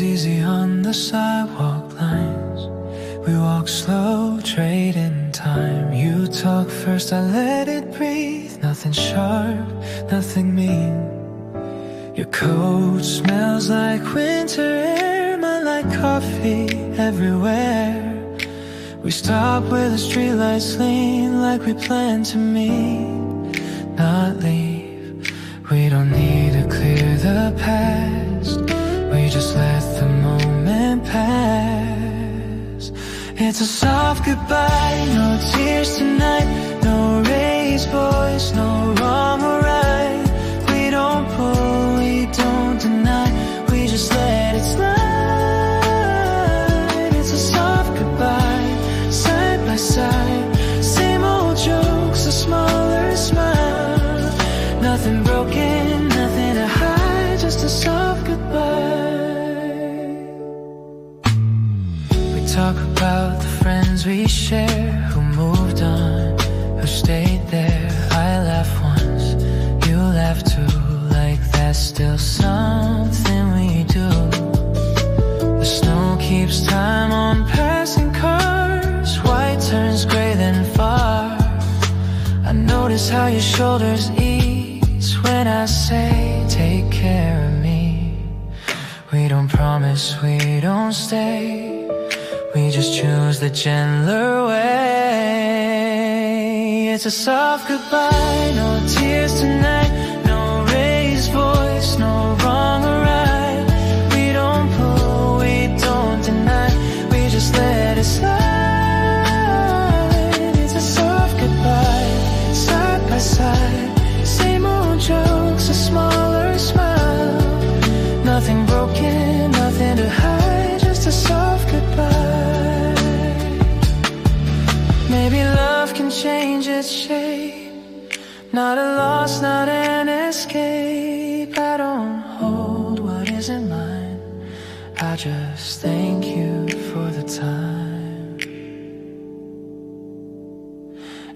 goes easy on the sidewalk lines. We walk slow, trading time. You talk first, I let it breathe. Nothing sharp, nothing mean. Your coat smells like winter air. Mine like coffee everywhere. We stop where the streetlights lean, like we plan to meet, not leave. We don't need to clear the past. We just let the moment pass. It's a soft goodbye, no tears tonight. No raised voice, no wrong or right. We don't pull, we don't deny. We just let it slide. It's a soft goodbye, side by side. Same old jokes, a smaller smile. Nothing broken, nothing to hide. Just a soft goodbye. We talk about the friends we share, who moved on, who stayed there. I laugh once, you laugh too. Like that's still something we do. The snow keeps time on passing cars. White turns gray then far. I notice how your shoulders ease when I say take care of me. We don't promise, we don't stay. We just choose the gentler way. It's a soft goodbye, no tears tonight. No raised voice, no wrong or right. We don't pull, we don't deny. We just let it slide. It's a soft goodbye, side by side. Same old jokes, a smaller smile. Nothing broken, nothing to hide. Just a soft goodbye. Maybe love can change its shape. Not a loss, not an escape. I don't hold what isn't mine. I just thank you for the time.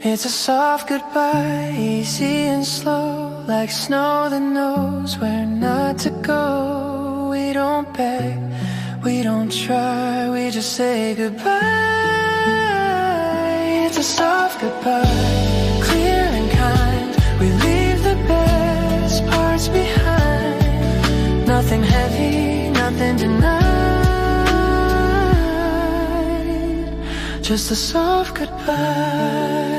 It's a soft goodbye, easy and slow. Like snow that knows where not to go. We don't beg, we don't try. We just say goodbye. It's a soft goodbye, clear and kind. We leave the best parts behind. Nothing heavy, nothing denied. Just a soft goodbye.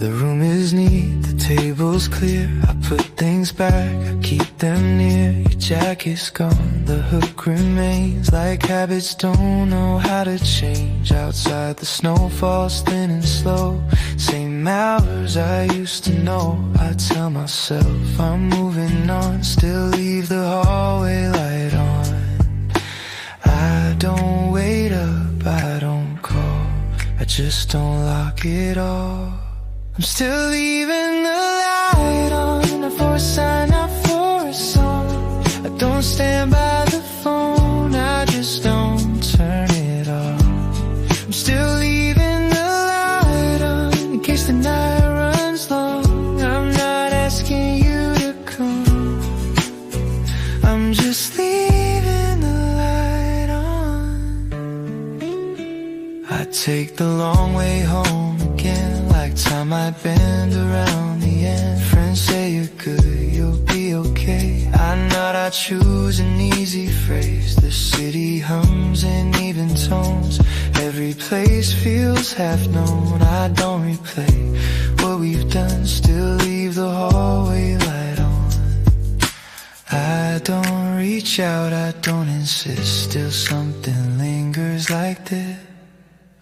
The room is neat, the table's clear. I put things back, I keep them near. Your jacket's gone, the hook remains. Like habits don't know how to change. Outside the snow falls thin and slow. Same hours I used to know. I tell myself I'm moving on. Still leave the hallway light on. I don't wait up, I don't call. I just don't lock it off. I'm still leaving the light on. Not for a sign, not for a song. I don't stand by the phone, I just don't turn it off. I'm still leaving the light on in case the night runs long. I'm not asking you to come, I'm just leaving the light on. I take the long way home again, like time I bend around the end. Friends say you're good, you'll be okay. I know I choose an easy phrase. The city hums in even tones. Every place feels half known. I don't replay what we've done, still leave the hallway light on. I don't reach out, I don't insist. Still something lingers like this.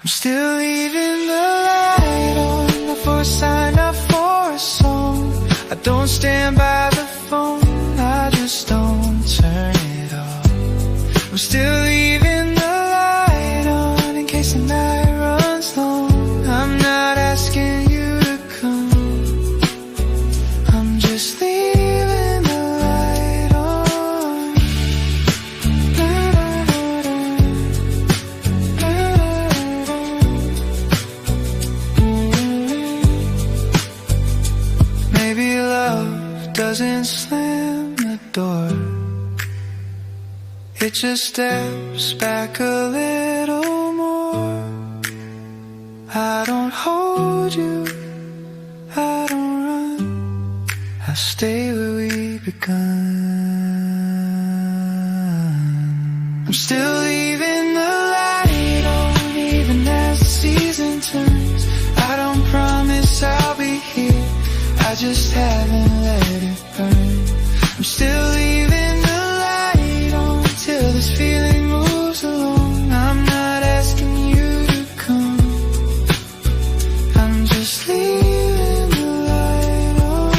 I'm still leaving the light on. Not for a sign, not for a song. I don't stand by the phone, I just don't turn it off. I'm still leaving the light on in case the night It just steps back a little more. I don't hold you, I don't run, I stay where we begun. I'm still leaving the light on, even as the season turns. I don't promise I'll be here, I just haven't let it burn. I'm still leaving the light on till this feeling moves along. I'm not asking you to come, I'm just leaving the light on.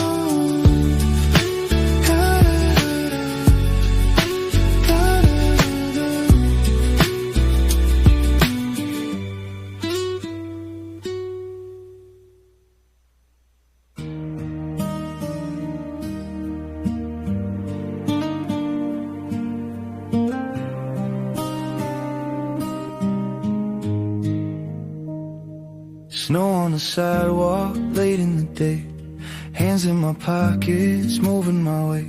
Snow on the sidewalk, late in the day. Hands in my pockets, moving my way.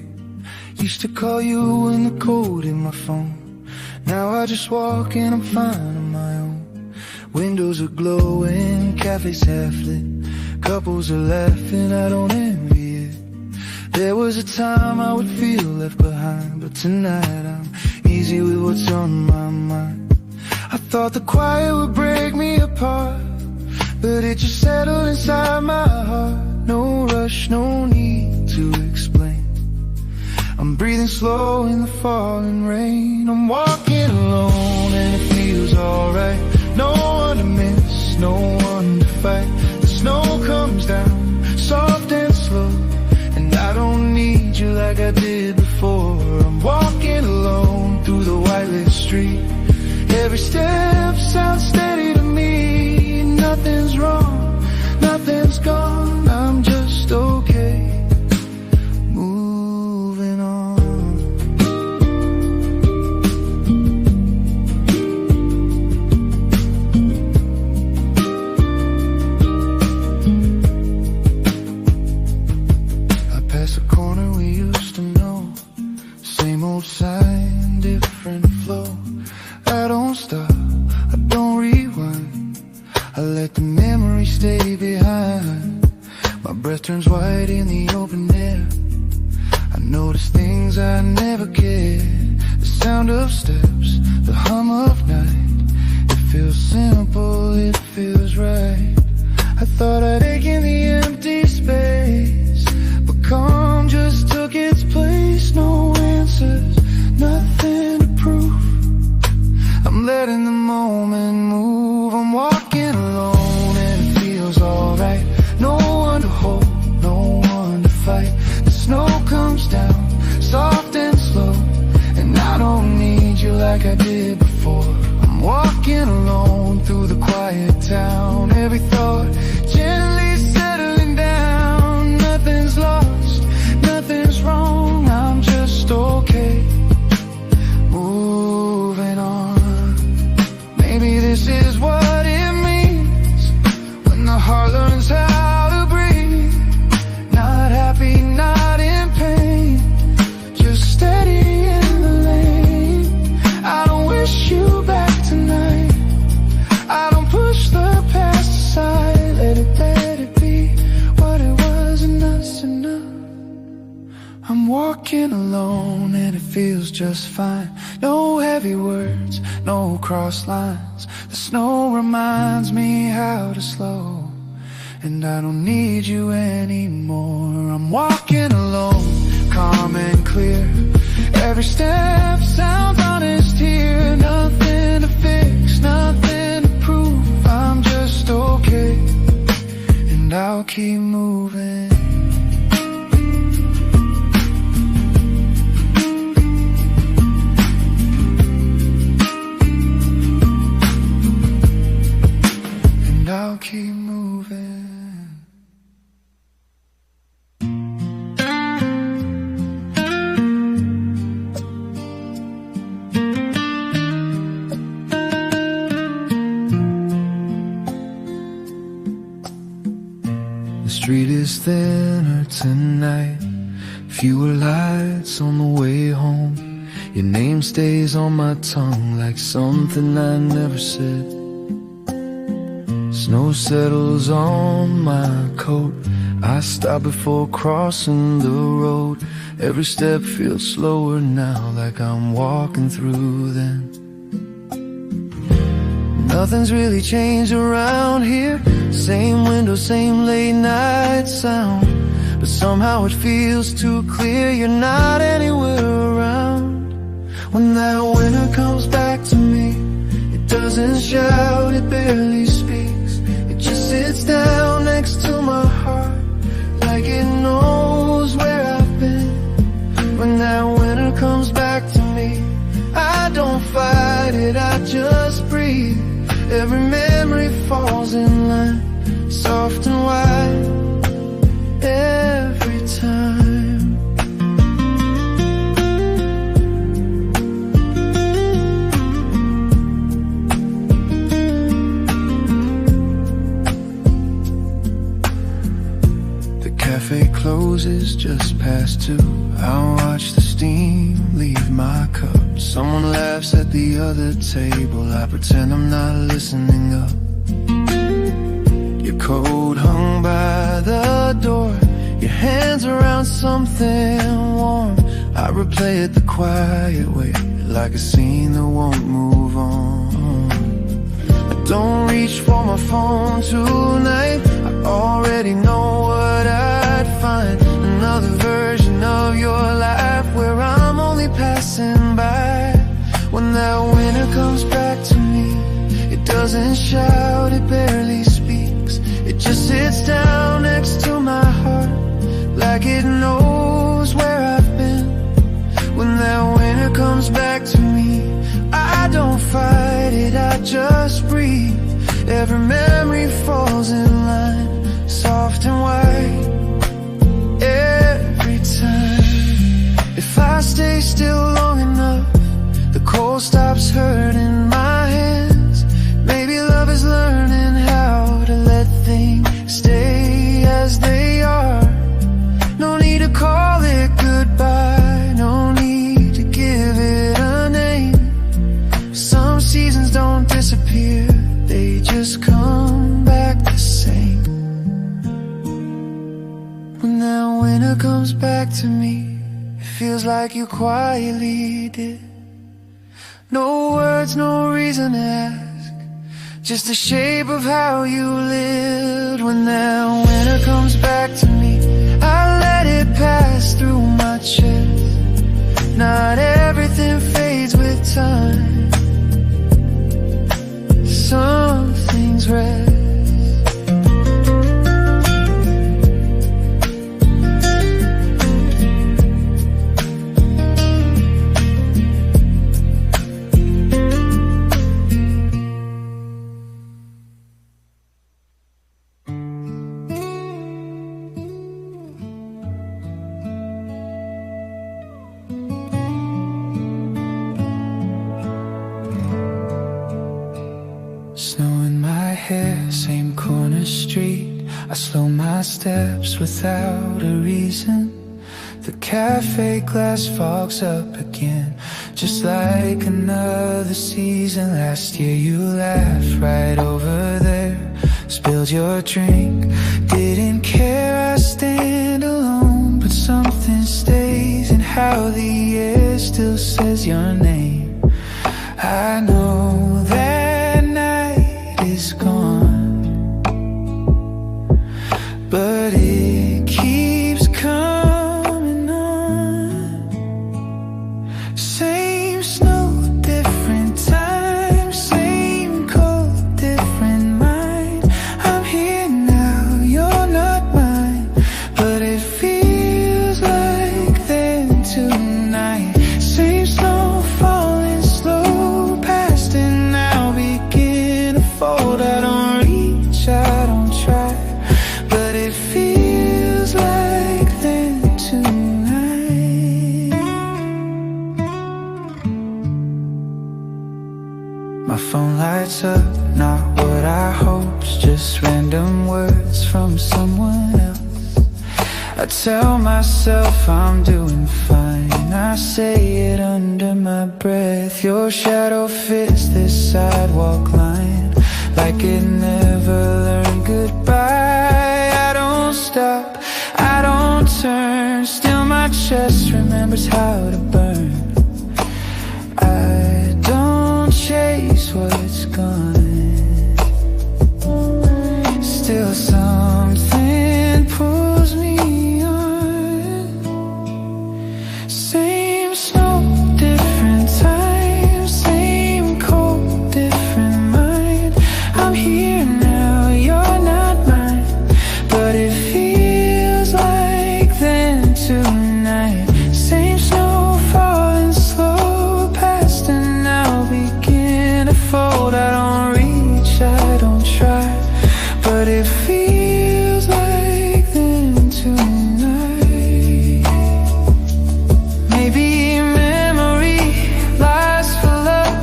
Used to call you in the code in my phone. Now I just walk and I'm fine on my own. Windows are glowing, cafes half lit. Couples are laughing, I don't envy it. There was a time I would feel left behind, but tonight I'm easy with what's on my mind. I thought the quiet would break me apart, but it just settled inside my heart. No rush, no need to explain. I'm breathing slow in the falling rain. I'm walking alone and it feels alright. No one to miss, no one to fight. The snow comes down, soft and slow, and I don't need you like I did before. I'm walking alone through the white lit street. Every step sounds steady to me. Nothing's wrong, nothing's gone, I'm just okay. Moving on. I pass a corner we used to know. Same old sign, different flow. I don't stop, I don't rewind, I let the memory stay behind. My breath turns white in the open air. I notice things I never cared. The sound of steps, the hum of night. It feels simple, it feels right. I thought I'd ache in the empty space, but calm just took its place. No answers, nothing to prove. I'm letting the moment move. I'm walking alone and it feels alright. No one to hold, no one to fight. The snow comes down, soft and slow, and I don't need you like I did before. I'm walking alone through the quiet town. Every thought gently settling down. Nothing's lost, nothing's wrong, I'm just okay. Moving on. Maybe this is what it means when the heart learns how to breathe. Not happy, not in pain, just steady in the lane. I don't wish you back tonight, I don't push the past aside. Let it be what it was, and that's enough. I'm walking alone and it feels just fine. No heavy words, no cross lines. The snow reminds me how to slow, and I don't need you anymore. I'm walking alone, calm and clear. Every step sounds honest here. Nothing to fix, nothing to prove. I'm just okay, and I'll keep moving. I'll keep moving. The street is thinner tonight, fewer lights on the way home. Your name stays on my tongue like something I never said. Snow settles on my coat. I stop before crossing the road. Every step feels slower now, like I'm walking through them. Nothing's really changed around here. Same window, same late night sound. But somehow it feels too clear you're not anywhere around. When that winter comes back to me, it doesn't shout, it barely speaks. It just sits down next to my heart, like it knows where I've been. When that winter comes back to me, I don't fight it, I just breathe. Every memory falls in line, soft and wide, every time. The cafe closes just past 2. I watch the steam leave my cup. Someone laughs at the other table. I pretend I'm not listening up. Your coat hung by the door, your hands around something warm. I replay it the quiet way, like a scene that won't move on. I don't reach for my phone tonight. I already know what I'd find. Another version of your life where I'm only passing by. When that winter comes back to me, it doesn't shout, it barely speaks. It just sits down next to my heart, like it knows where I've been. When that winter comes back to me, I don't fight it, I just breathe. Every memory falls in line, soft and white, every time. If I stay still long enough, the cold stops hurting my hands. Maybe love is learning how to let things stay as they are. No need to call it goodbye, no need to give it a name. Some seasons don't disappear, they just come back the same. When that winter comes back to me, it feels like you quietly did. No words, no reason to ask, just the shape of how you lived. When that winter comes back to me, I let it pass through my chest. Not everything fades with time, some things rest. Snow in my hair, same corner street. I slow my steps without a reason. The cafe glass fogs up again, just like another season. Last year you laughed right over there, spilled your drink, didn't care. I stand alone, but something stays in how the air still says your name. I know that night is gone, but it keeps coming on. Same snow, different time, same cold, different mind. I'm here now, you're not mine, but it feels like then tonight. Same snow falling slow past and now begin to fold. I don't reach, I don't try, but it feels like then tonight. My phone lights up, not what I hoped, just random words from someone else. I tell myself I'm doing fine, and I say it under my breath. Your shadow fits this sidewalk line like it never learned goodbye. I don't stop, I don't turn, still my chest remembers how to burn. I don't chase what's gone, still something pulls me on. Same snow, different time, same cold, different mind. I'm here now, you're not mine, but it feels like then tonight. Same snow falling slow past and now begin to fold. I don't reach, I don't try, but it feels like then tonight. Maybe memory lasts for love,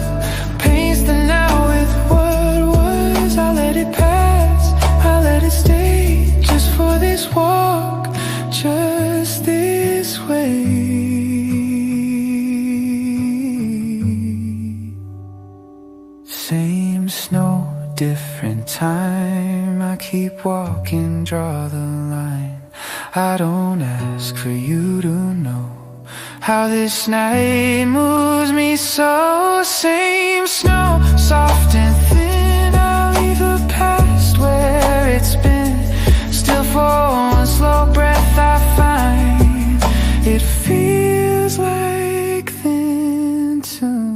paints the now with what was. I let it pass, I let it stay, just for this walk, just this way. Same snow, different time. I keep walking, draw the line. I don't ask for you to know how this night moves me so. Same snow, soft and thin. I'll leave the past where it's been. Still for one slow breath I find it feels like then tonight.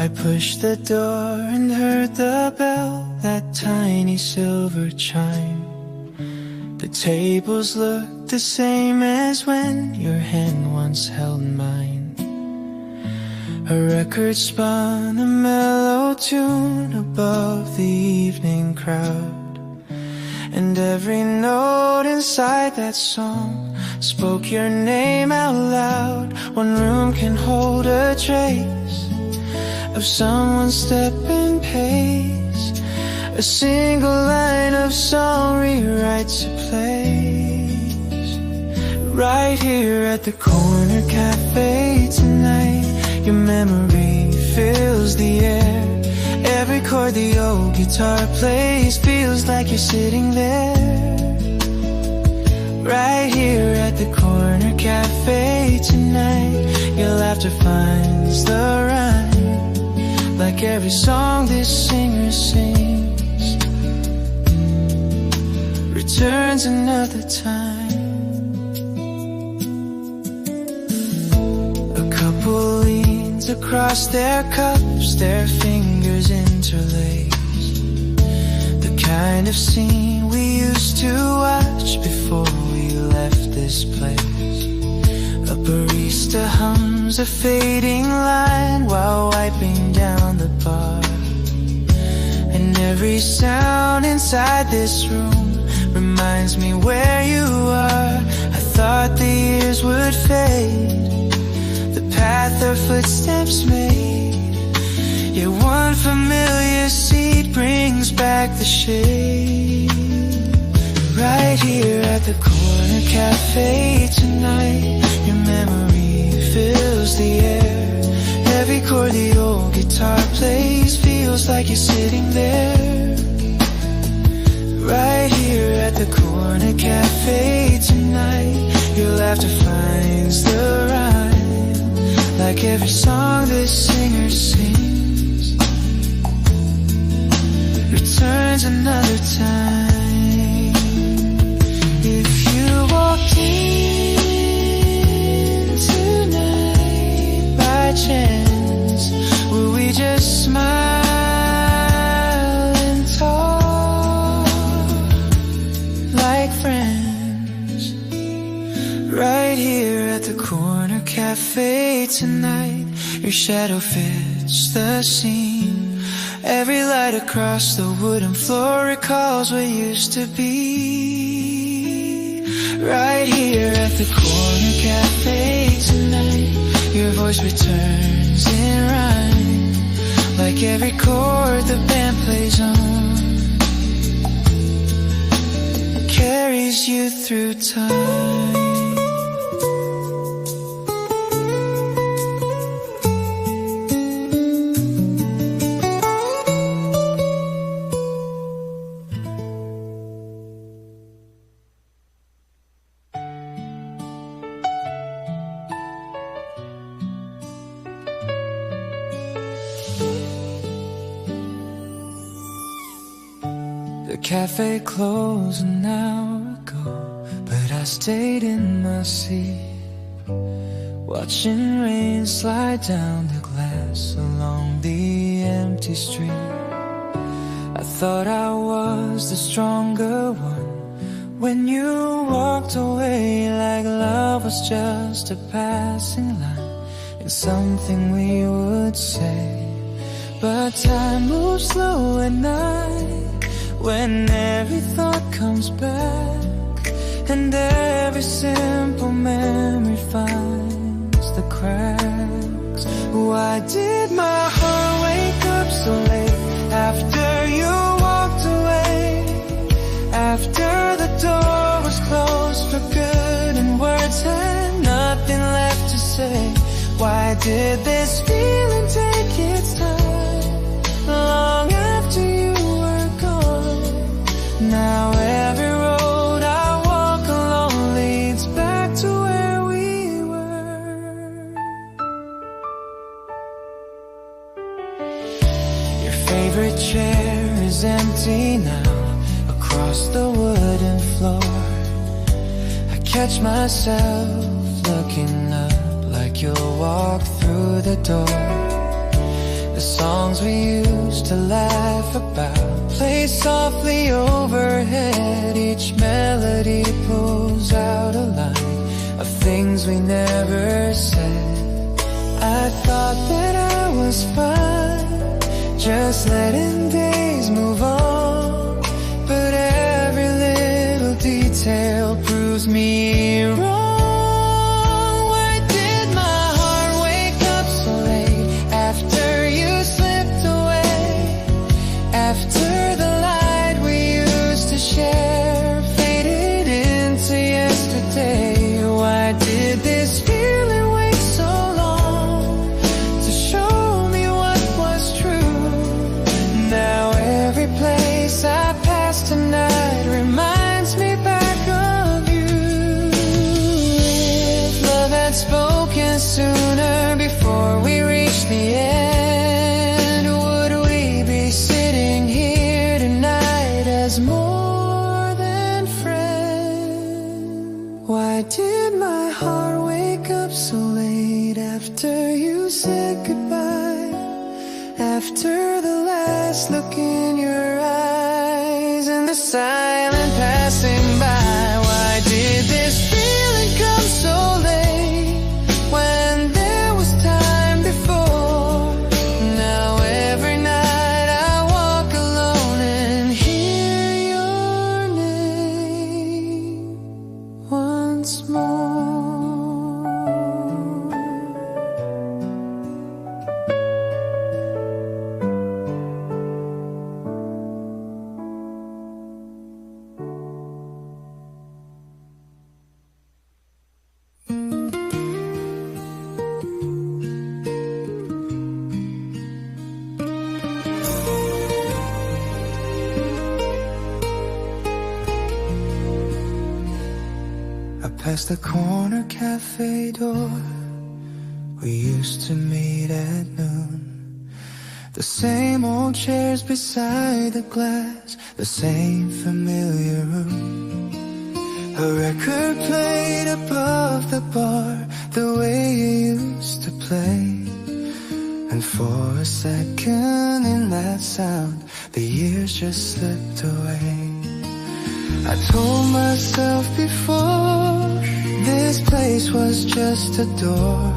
I pushed the door and heard the bell, that tiny silver chime. The tables looked the same as when your hand once held mine. A record spun a mellow tune above the evening crowd, and every note inside that song spoke your name out loud. One room can hold a trace of someone's step and pace. A single line of song rewrites a place. Right here at the corner cafe tonight, your memory fills the air. Every chord the old guitar plays feels like you're sitting there. Right here at the corner cafe tonight, your laughter finds the rhyme, like every song this singer sings returns another time. A couple leans across their cups, their fingers interlace. The kind of scene we used to watch before we left this place. A barista hums a fading line while wiping down the bar, and every sound inside this room reminds me where you are. I thought the years would fade, the path our footsteps made, yet one familiar seat brings back the shade. Right here at the corner cafe tonight, your memory fills the air. Every chord the old guitar plays feels like you're sitting there. Right here at the corner cafe tonight, your laughter finds the rhyme, like every song this singer sings returns another time. If you walked in tonight by chance, would we just smile and talk? friends. Right here at the corner cafe tonight, your shadow fits the scene. Every light across the wooden floor recalls what used to be. Right here at the corner cafe tonight, your voice returns in rhyme, like every chord the band plays on carries you through time. The cafe closed an hour ago, but I stayed in my seat, watching rain slide down the glass along the empty street. I thought I was the stronger one when you walked away, like love was just a passing line and something we would say. But time moves slow at night, when every thought comes back and every simple memory finds the cracks. Why did my heart wake up so late after you walked away? After the door was closed for good and words had nothing left to say. Why did this feeling take its time long after you were gone? Now every road I walk alone leads back to where we were. Your favorite chair is empty now, across the wooden floor. I catch myself looking up like you'll walk through the door. The songs we used to laugh about play softly overhead. Each melody pulls out a line of things we never said. I thought that I was fine, just letting days move on, but every little detail proves me wrong. After the light we used to share faded into yesterday. Why did this feeling wait so long to show me what was true? Now every place I pass tonight reminds me back of you. If love had spoken sooner before we reached the end, more than friends. Why did my heart wake up so late after you said goodbye? After the last look in your eyes and the silent passing by. Why did this feeling come so late when there was time before? Now every night I walk alone and hear your name once more. Past the corner cafe door we used to meet at noon. The same old chairs beside the glass, the same familiar room. A record played above the bar, the way you used to play. And for a second in that sound, the years just slipped away. I told myself before this place was just a door,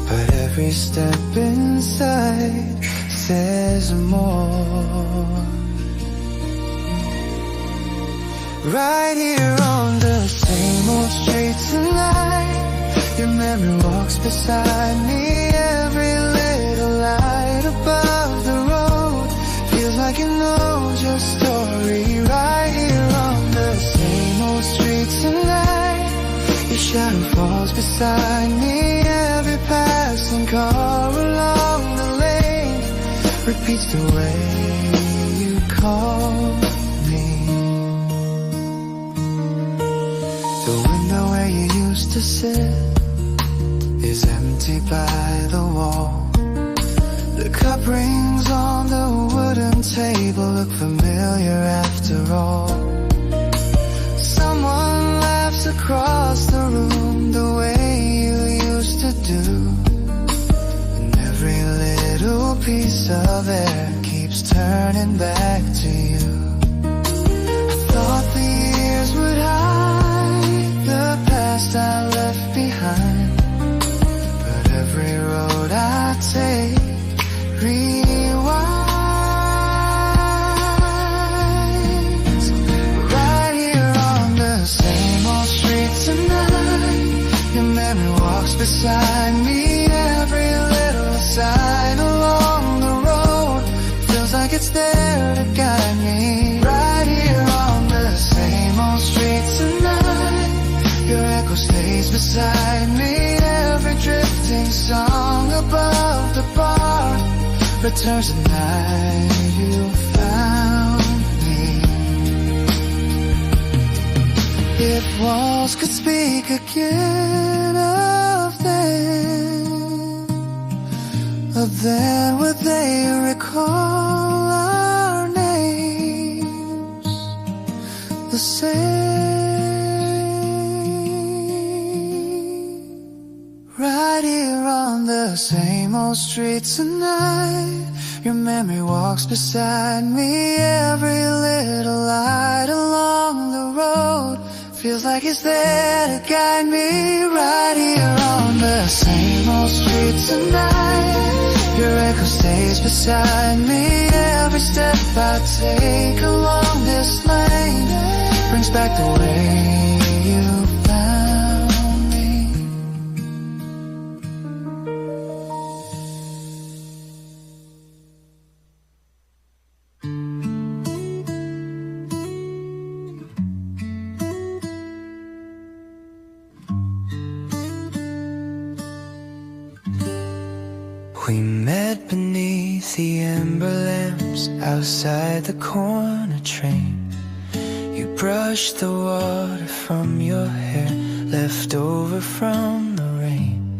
but every step inside says more. Right here on the same old street tonight, your memory walks beside me. Every little light above the road feels like it knows your story. Right here on the same old street tonight, your shadow falls beside me. Every passing car along the lane repeats the way you call me. The window where you used to sit is empty by the wall. The cup rings on the wooden table look familiar after all. Someone laughs across the room the way you used to do, and every little piece of air keeps turning back to you. I thought the years would hide the past I left behind, but every road I take rewinds. Right here on the same old street tonight, your memory walks beside me. Every little sign along the road feels like it's there to guide me. Right here on the same old street tonight, your echo stays beside me. Every drifting song above the bar returns the night you found me. If walls could speak again of then would they recall our names the same? Right here on the same old street tonight, your memory walks beside me. Every little light along the road feels like it's there to guide me. Right here on the same old street tonight, your echo stays beside me. Every step I take along this lane brings back the way you found me. We met beneath the amber lamps outside the corner train. You brushed the water from your hair left over from the rain.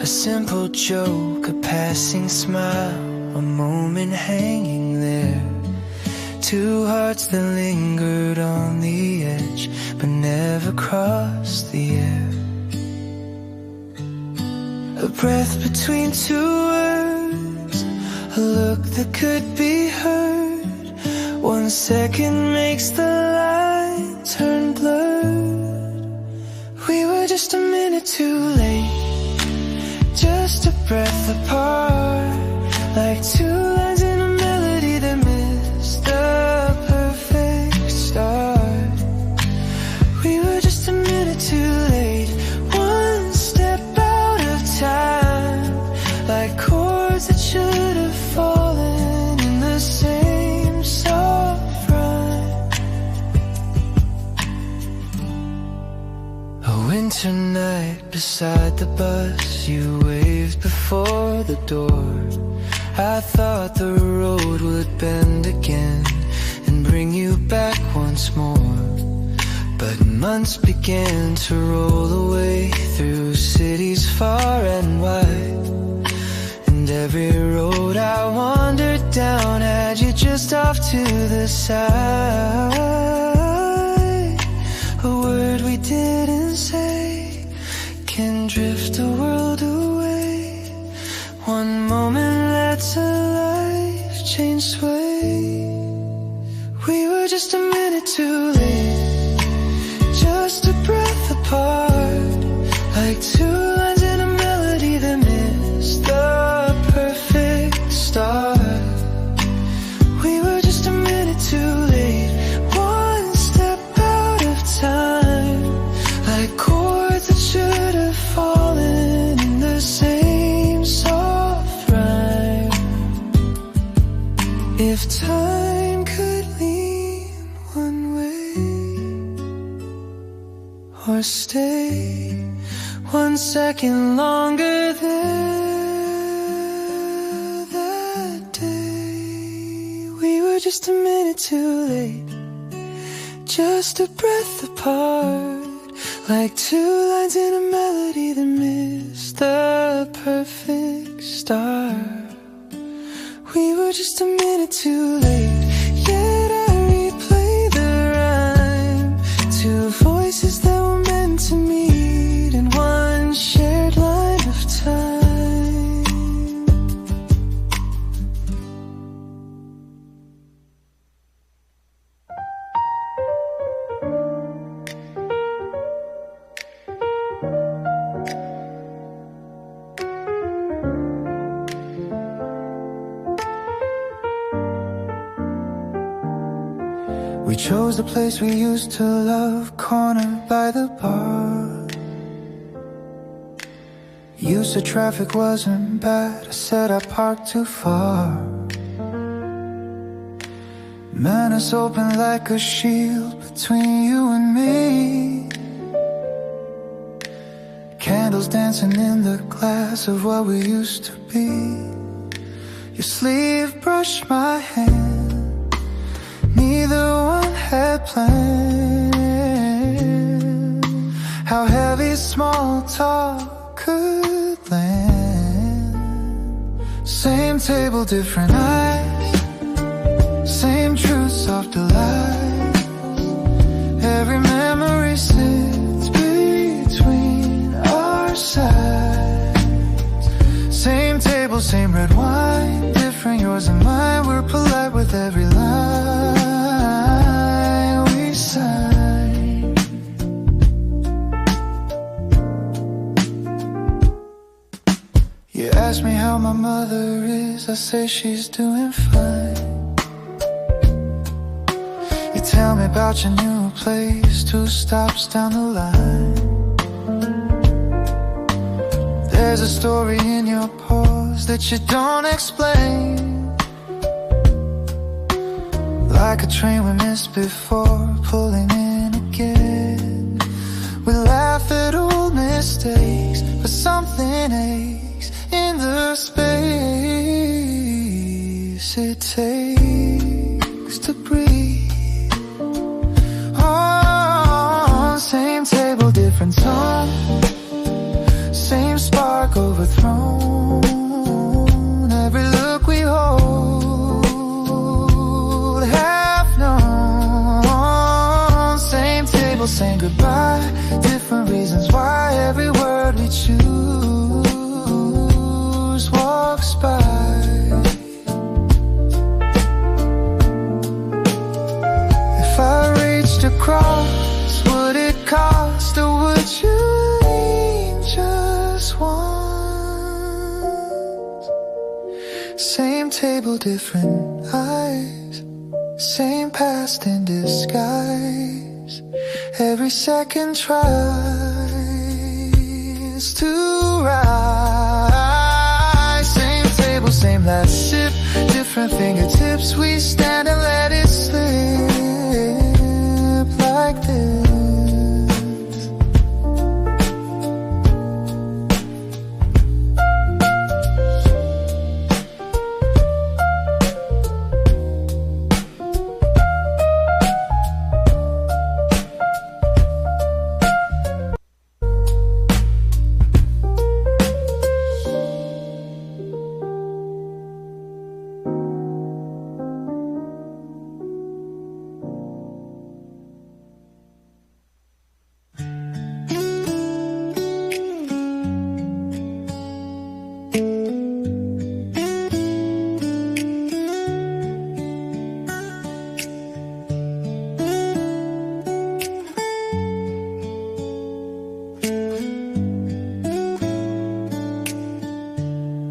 A simple joke, a passing smile, a moment hanging there. Two hearts that lingered on the edge but never crossed the air. A breath between two words, a look that could be heard. 1 second makes the line turn blurred. We were just a minute too late, just a breath apart, like two lines in a melody that missed the perfect start. We were just a minute too late, one step out of time, like chords that should have fallen in the same soft rhyme. A winter night beside the bus, you waved before the door. I thought the road would bend again and bring you back once more. But months began to roll away through cities far and wide, and every road I wandered down had you just off to the side. A word we didn't say can drift a world away. One moment lets a life change sway. We were just a minute too or stay 1 second longer there. That day we were just a minute too late, just a breath apart, like 2 lines in a melody that missed the perfect start. We were just a minute too late, yet I replay the rhyme. 2 voices that were meant to meet in 1 shared line of time. We chose the place we used to love, cornered by the bar. Used to traffic wasn't bad, I said I parked too far. Manners open like a shield between you and me. Candles dancing in the glass of what we used to be. Your sleeve brushed my hand, neither one had planned how heavy small talk could land. Same table, different eyes, same truth, softer lies. Every memory sits between our sides. Same table, same red wine, different yours and mine. We're polite with every line we sign. You ask me how my mother is, I say she's doing fine. You tell me about your new place, 2 stops down the line. There's a story in your pause that you don't explain, like a train we missed before, pulling in again. We laugh at old mistakes, but something aches in the space it takes to breathe. Oh, same table, different song, same spark overthrown. Every look we hold, half known. Same table, saying goodbye, different reasons why. Every word we choose walks by. If I reached across, would it cost, or would you lean just once? Same table, different eyes, same past in disguise. Every second tries to rise. Same table, same last sip, different fingertips. We stand and let it slip like this.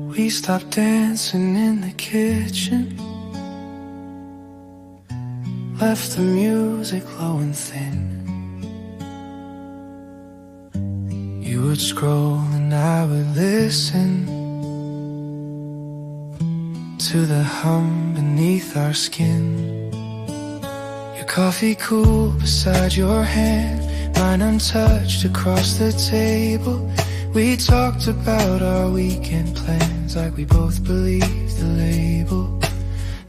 We stopped dancing in the kitchen, left the music low and thin. You would scroll and I would listen to the hum beneath our skin. You coffee cool beside your hand, mine untouched across the table. We talked about our weekend plans like we both believed the label.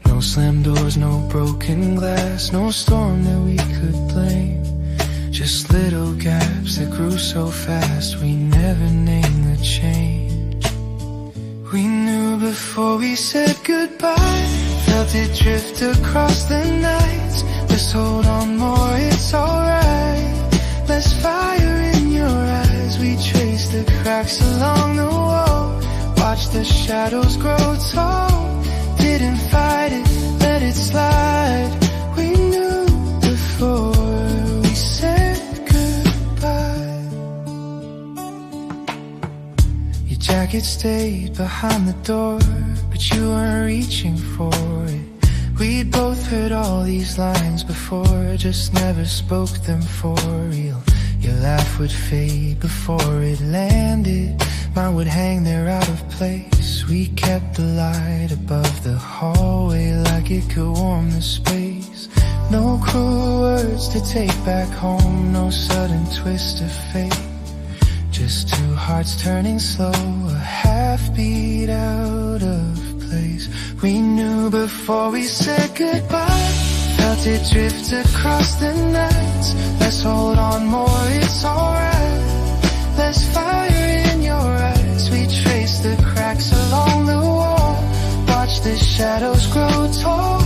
No slammed doors, no broken glass, no storm that we could blame. Just little gaps that grew so fast, we never named the change. We knew before we said goodbye, felt it drift across the nights. Let's hold on more, it's alright. Less fire in your eyes, we trace the cracks along the wall. Watch the shadows grow tall. Didn't fight it, let it slide. We knew before we said goodbye. Your jacket stayed behind the door, but you weren't reaching for it. We'd both heard all these lines before, just never spoke them for real. Your laugh would fade before it landed, mine would hang there out of place. We kept the light above the hallway like it could warm the space. No cruel words to take back home, no sudden twist of fate. Just two hearts turning slow, a half beat out of place. We knew before we said goodbye, felt it drift across the nights. Let's hold on more, it's alright. Less fire in your eyes, we trace the cracks along the wall. Watch the shadows grow tall.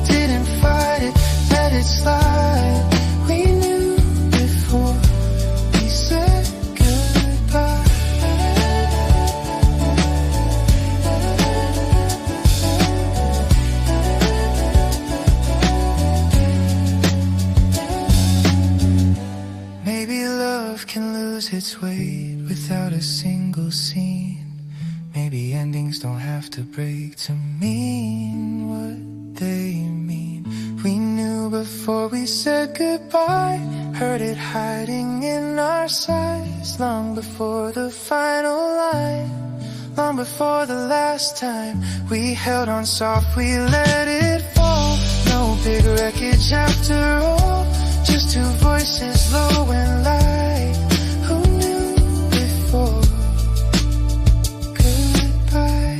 Didn't fight it, let it slide. We knew before we said goodbye. Maybe love can lose its weight without a single scene. Maybe endings don't have to break to mean what they mean. We knew before we said goodbye, heard it hiding in our sighs. Long before the final line, long before the last time we held on soft, we let it fall. No big wreckage after all, just two voices low and light. Who knew before goodbye?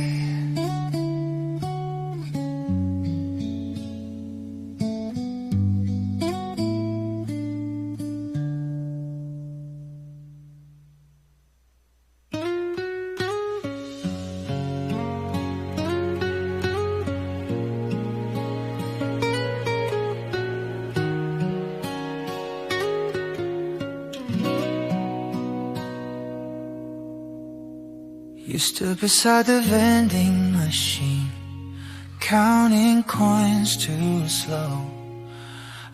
You stood beside the vending machine, counting coins too slow.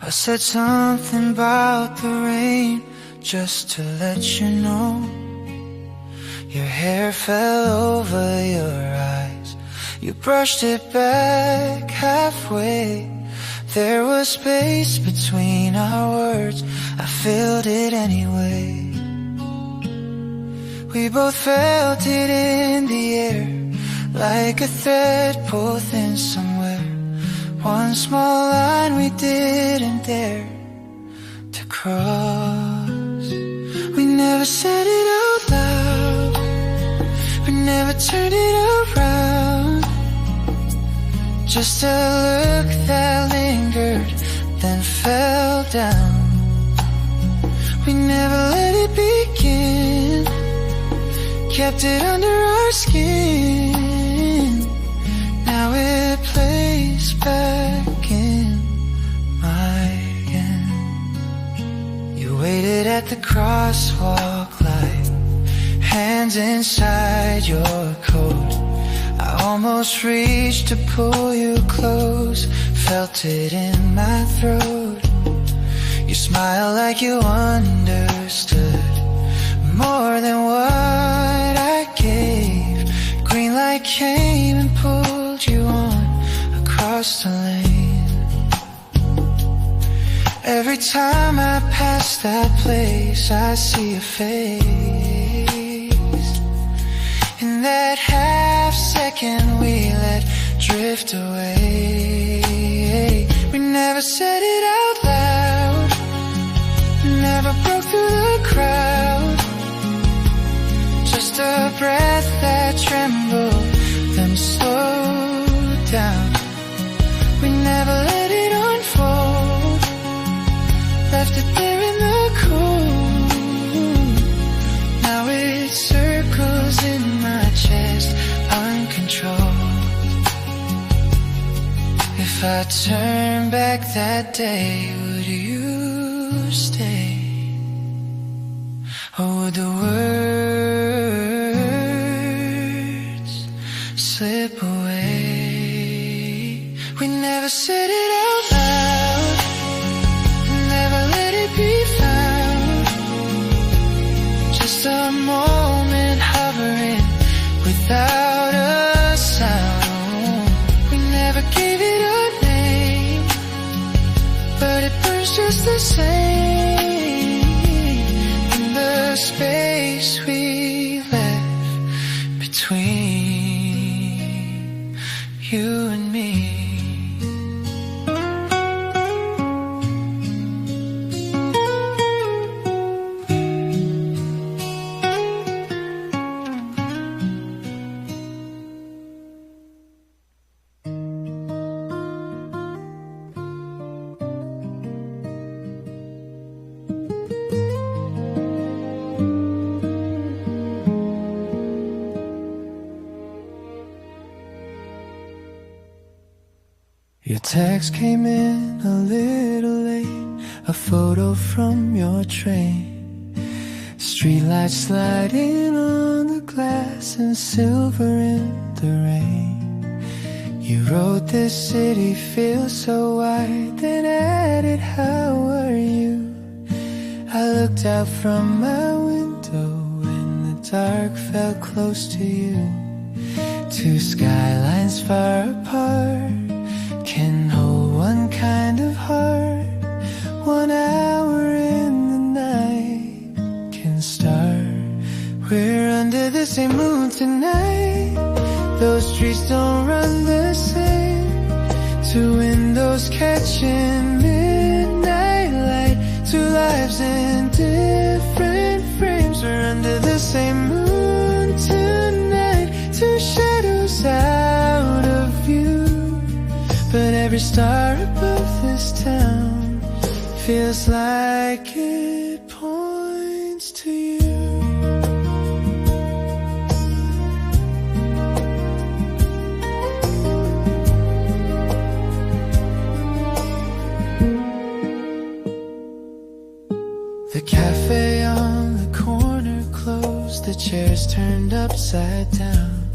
I said something about the rain, just to let you know. Your hair fell over your eyes, you brushed it back halfway. There was space between our words, I filled it anyway. We both felt it in the air, like a thread pulled thin somewhere. One small line we didn't dare to cross. We never said it out loud, we never turned it around. Just a look that lingered, then fell down. We never let it begin, kept it under our skin. Now it plays back in my end. You waited at the crosswalk light, hands inside your coat. I almost reached to pull you close, felt it in my throat. You smiled like you understood more than what I gave. Green light came and pulled you on across the lane. Every time I pass that place, I see a face. In that half second we let drift away. We never said it out loud, never broke through the crowd. Just a breath that trembled, then slowed down. We never let it unfold, left it there in the cold. Now it circles in my chest, uncontrolled. If I turn back that day, would you stay? Or would the words slip away? We never said it out loud, never let it be found. Just a moment hovering without a sound. We never gave it a name, but it burns just the same in the space we left between you and me. Your text came in a little late, a photo from your train. Streetlights sliding on the glass and silver in the rain. You wrote, this city feels so wide, then added, how are you? I looked out from my window and the dark felt close to you. Two skylines far apart can hold one kind of heart. 1 hour in the night can start. We're under the same moon tonight. Those streets don't run the same. Two windows catching midnight light. Two lives in different frames. We're under the same moon tonight. Two shadows out of view, but every star above this town feels like it points to you. The cafe on the corner closed, the chairs turned upside down.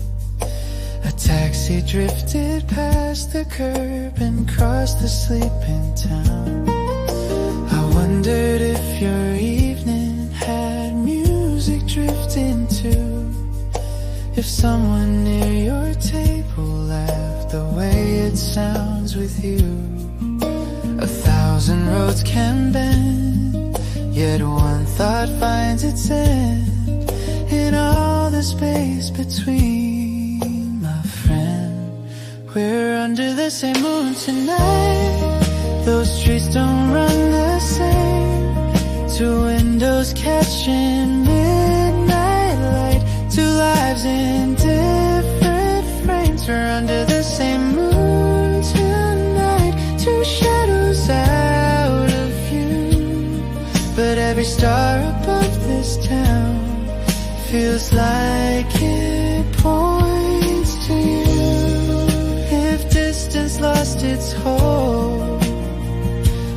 A taxi drifted past the curb and crossed the sleeping town. I wondered if your evening had music drifting too. If someone near your table laughed the way it sounds with you. 1,000 roads can bend, yet one thought finds its end in all the space between, my friend. We're under the same moon tonight. Those streets don't run the same. Two windows catching midnight light. Two lives in different frames. We're under the same moon tonight. Two shadows out of view, but every star above this town feels like it points to you. If distance lost its hold,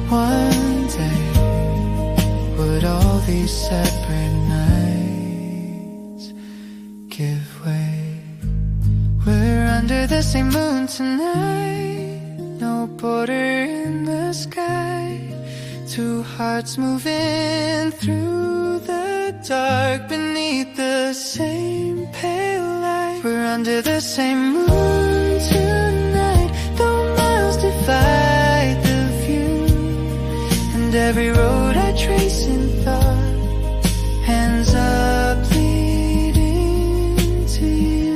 one day would all these separate nights give way? We're under the same moon tonight. No border in the sky. Two hearts moving through the dark beneath the same pale light. We're under the same moon tonight. Though miles divide the view, and every road I trace in thought ends up leading to you.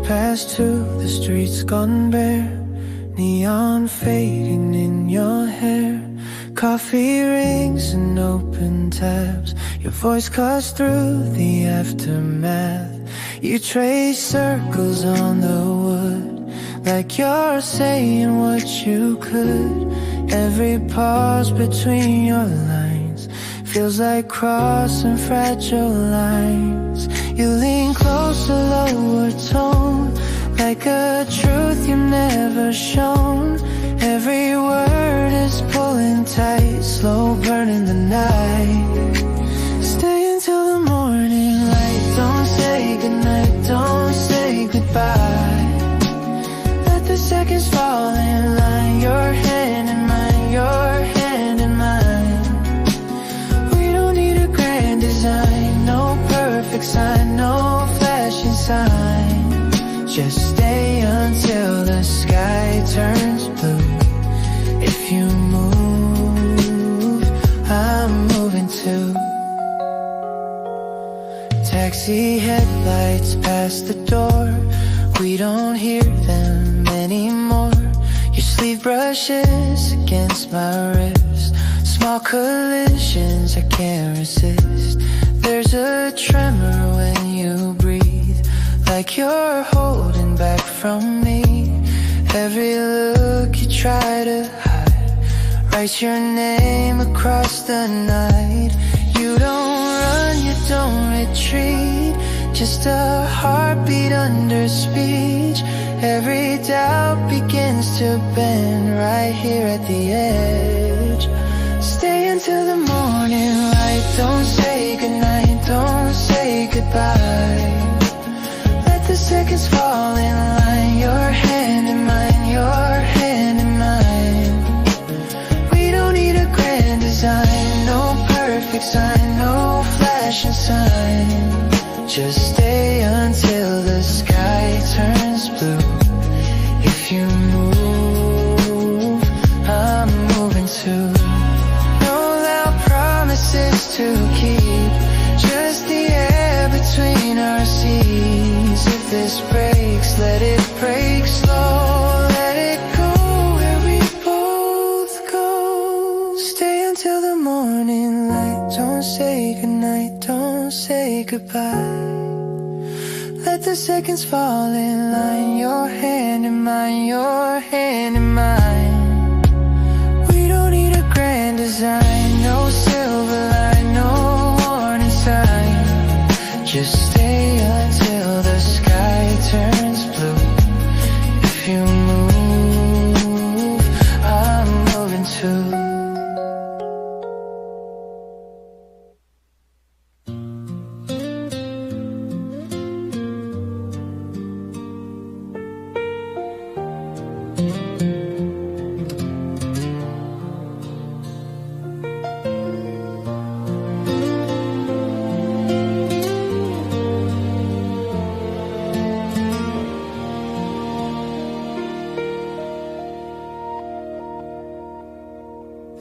past 2, the streets gone bare, neon fading in your hair. Coffee rings and open tabs, your voice cuts through the aftermath. You trace circles on the wood, like you're saying what you could. Every pause between your lines feels like crossing fragile lines. You lean closer, lower tone, like a truth you've never shown. Every word is pulling tight, slow burning the night. Stay until the morning light. Don't say goodnight, don't say goodbye. Let the seconds fall in line. Your hand in mine, your hand in mine. We don't need a grand design, no perfect sign, no flashing sign. Just stay until the sky turns blue. If you move, I'm moving too. Taxi headlights past the door, we don't hear them anymore. Your sleeve brushes against my wrist, small collisions I can't resist. There's a tremor when you breathe, like you're holding back from me. Every look you try to hide writes your name across the night. You don't run, you don't retreat, just a heartbeat under speech. Every doubt begins to bend right here at the edge. Stay until the morning light. Don't say goodnight, don't say goodbye. Let the seconds fall in line. Your hand in mine, your hand in mine. We don't need a grand design, no perfect sign, no flashing sign. Just stay until the sky turns blue. If you move, I'm moving too. No loud promises to keep, just the air between our seats. If this breaks, let it break slow. Let it go where we both go. Stay until the morning light. Don't say goodnight, don't say goodbye. Let the seconds fall in line. Your hand in mine, your hand in mine. We don't need a grand design, no silver line, no warning sign. Just stay until the sky turns blue. If you move, I'm moving too.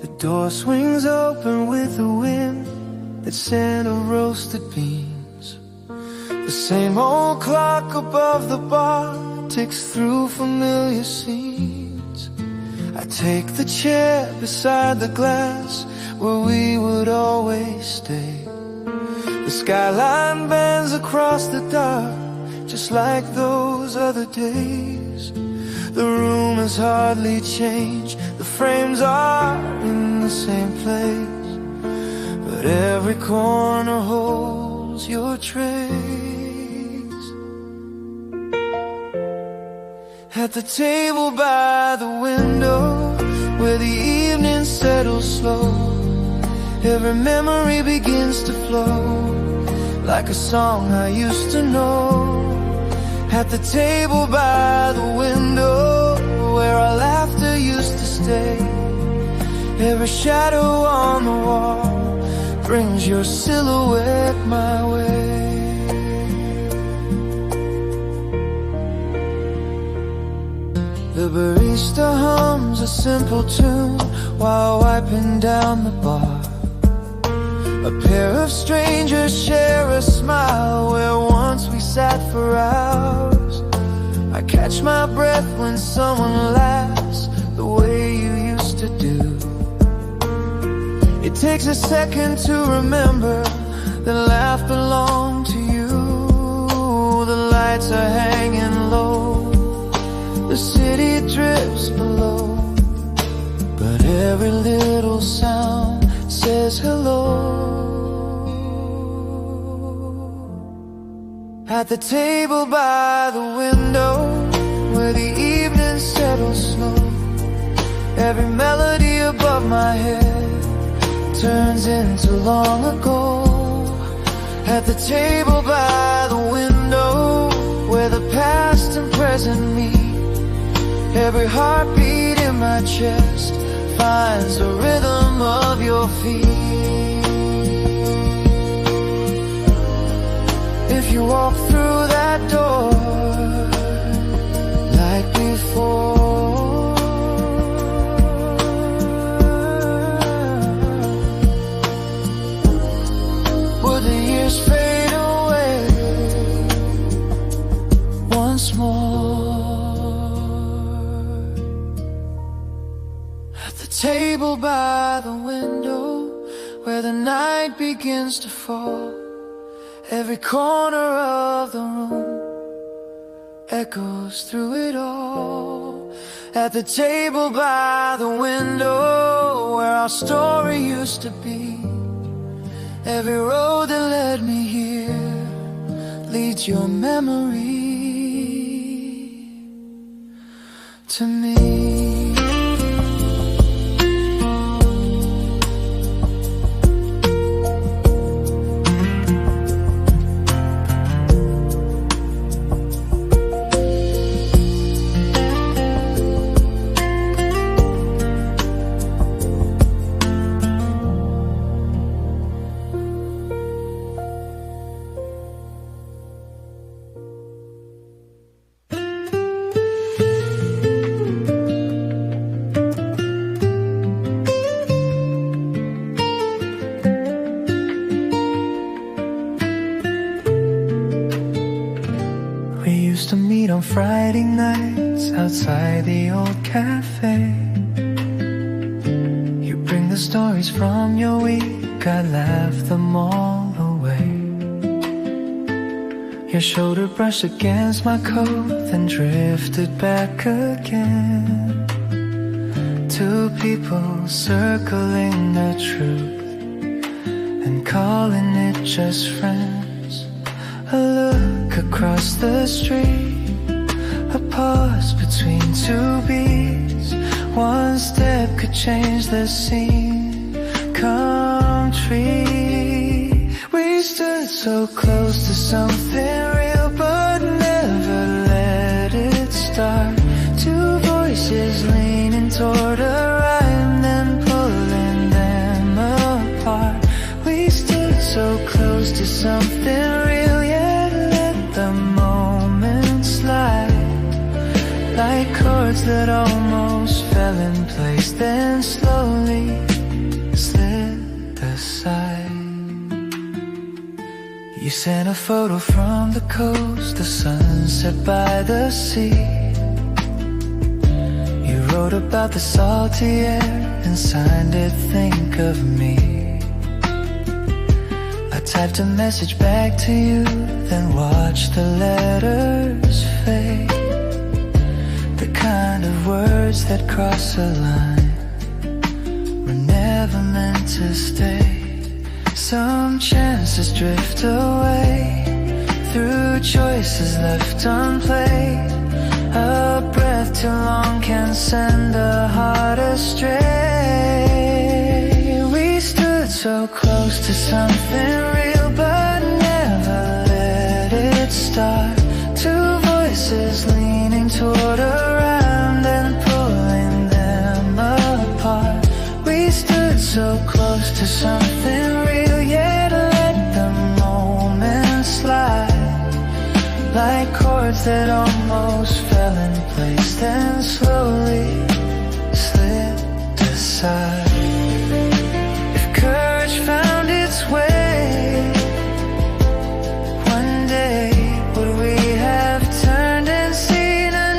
The door swings open with a wind that scent of roasted beans. The same old clock above the bar ticks through familiar scenes. I take the chair beside the glass where we would always stay. The skyline bends across the dark just like those other days. The room has hardly changed, the frames are in the same place, but every corner holds your trace. At the table by the window, where the evening settles slow, every memory begins to flow, like a song I used to know. At the table by the window, where our laughter used to stay, every shadow on the wall brings your silhouette my way. The barista hums a simple tune while wiping down the bar. A pair of strangers share a smile where once we sat for hours. catch my breath when someone laughs the way you used to do. It takes a second to remember that laugh belonged to you. The lights are hanging low, the city drifts below, but every little sound says hello. At the table by the window, where the evening settles slow, every melody above my head turns into long ago. At the table by the window, where the past and present meet, every heartbeat in my chest finds the rhythm of your feet. If you walk through that door like before, would the years fade away once more? At the table by the window, where the night begins to fall, every corner of the room echoes through it all. At the table by the window, where our story used to be, every road that led me here leads your memory to me. On Friday nights outside the old cafe, you bring the stories from your week, I laugh them all away. Your shoulder brushed against my coat, then drifted back again. Two people circling the truth and calling it just friends. A look across the street, a pause between two beats. One step could change the scene. Come tree. We stood so close to something real, but never let it start. Two voices leaning toward a rhyme, then pulling them apart. We stood so close to something real, yet let the moment slide. Like chords that almost fell in place, then slowly slid aside. You sent a photo from the coast, the sunset by the sea. You wrote about the salty air and signed it, think of me. I typed a message back to you, then watched the letters fade. The kind of words that cross a line were never meant to stay. Some chances drift away through choices left unplayed. A breath too long can send a heart astray. We stood so close to something real, but never let it start. Two voices leaning toward around and pulling them apart. We stood so close to something real, yet let the moment slide. Like chords that almost fell in place, then slowly slipped aside. If courage found its way, one day would we have turned and seen a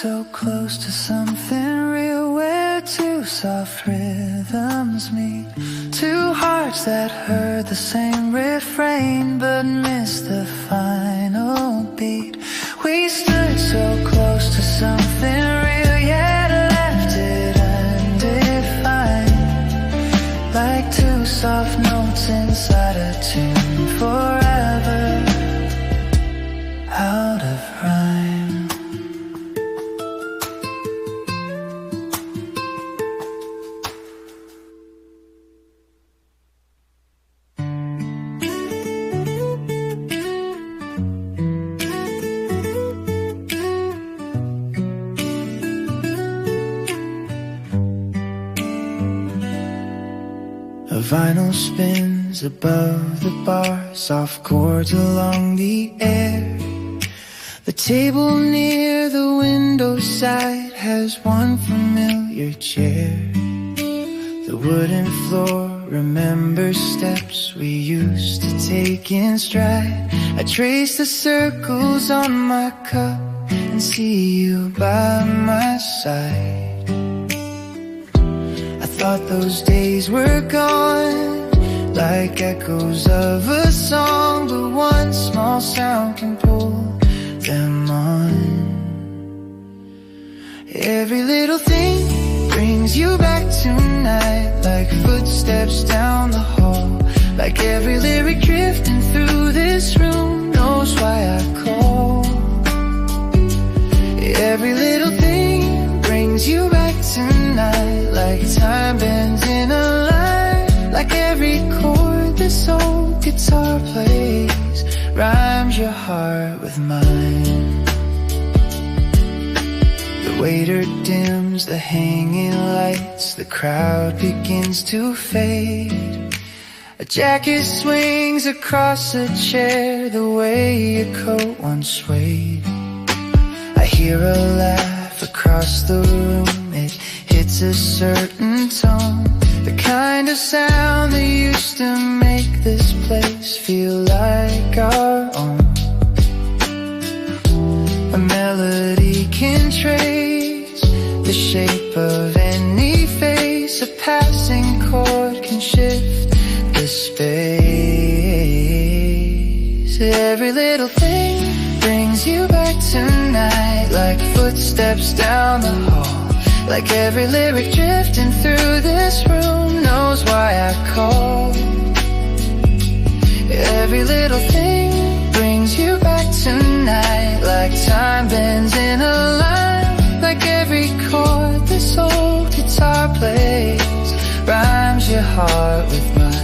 so close to something real, where two soft rhythms meet. Two hearts that heard the same refrain but missed the final beat. We stood so close to something real, yet left it undefined. Like two soft notes inside a tune, forever out of rhyme. A vinyl spins above the bar, soft chords along the air. The table near the window side has one familiar chair. The wooden floor remembers steps we used to take in stride. I trace the circles on my cup and see you by my side. I thought those days were gone, like echoes of a song, but one small sound can pull them on. Every little thing brings you back tonight, like footsteps down the hall. Like every lyric drifting through this room knows why I call. Every little thing brings you back tonight, like time bends in a line. Like every chord this old guitar plays rhymes your heart with mine. The waiter dims the hanging lights, the crowd begins to fade. A jacket swings across a chair the way your coat once swayed. I hear a laugh across the room, it hits a certain tone, the kind of sound that used to make this place feel like our own. A melody can trace the shape of any face, a passing chord can shift the space. Every little thing brings you back tonight, like footsteps down the hall. Like every lyric drifting through this room knows why I call. Every little thing brings you back tonight, like time bends in a line. Like every chord this old guitar plays rhymes your heart with mine.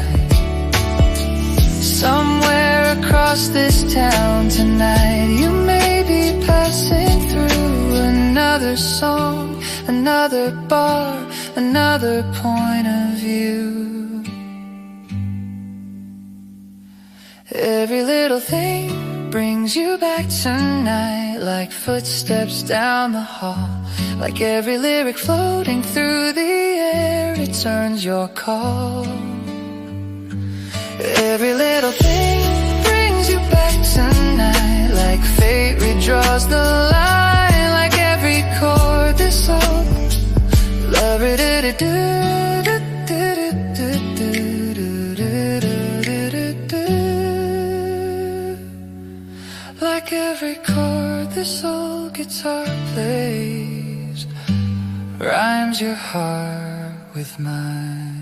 Somewhere across this town tonight you may be passing through another song, another bar, another point of view. Every little thing brings you back tonight, like footsteps down the hall. Like every lyric floating through the air, it turns your call. Every little thing brings you back tonight, like fate redraws the line. Like every chord this song, love it, like every chord this old guitar plays rhymes your heart with mine.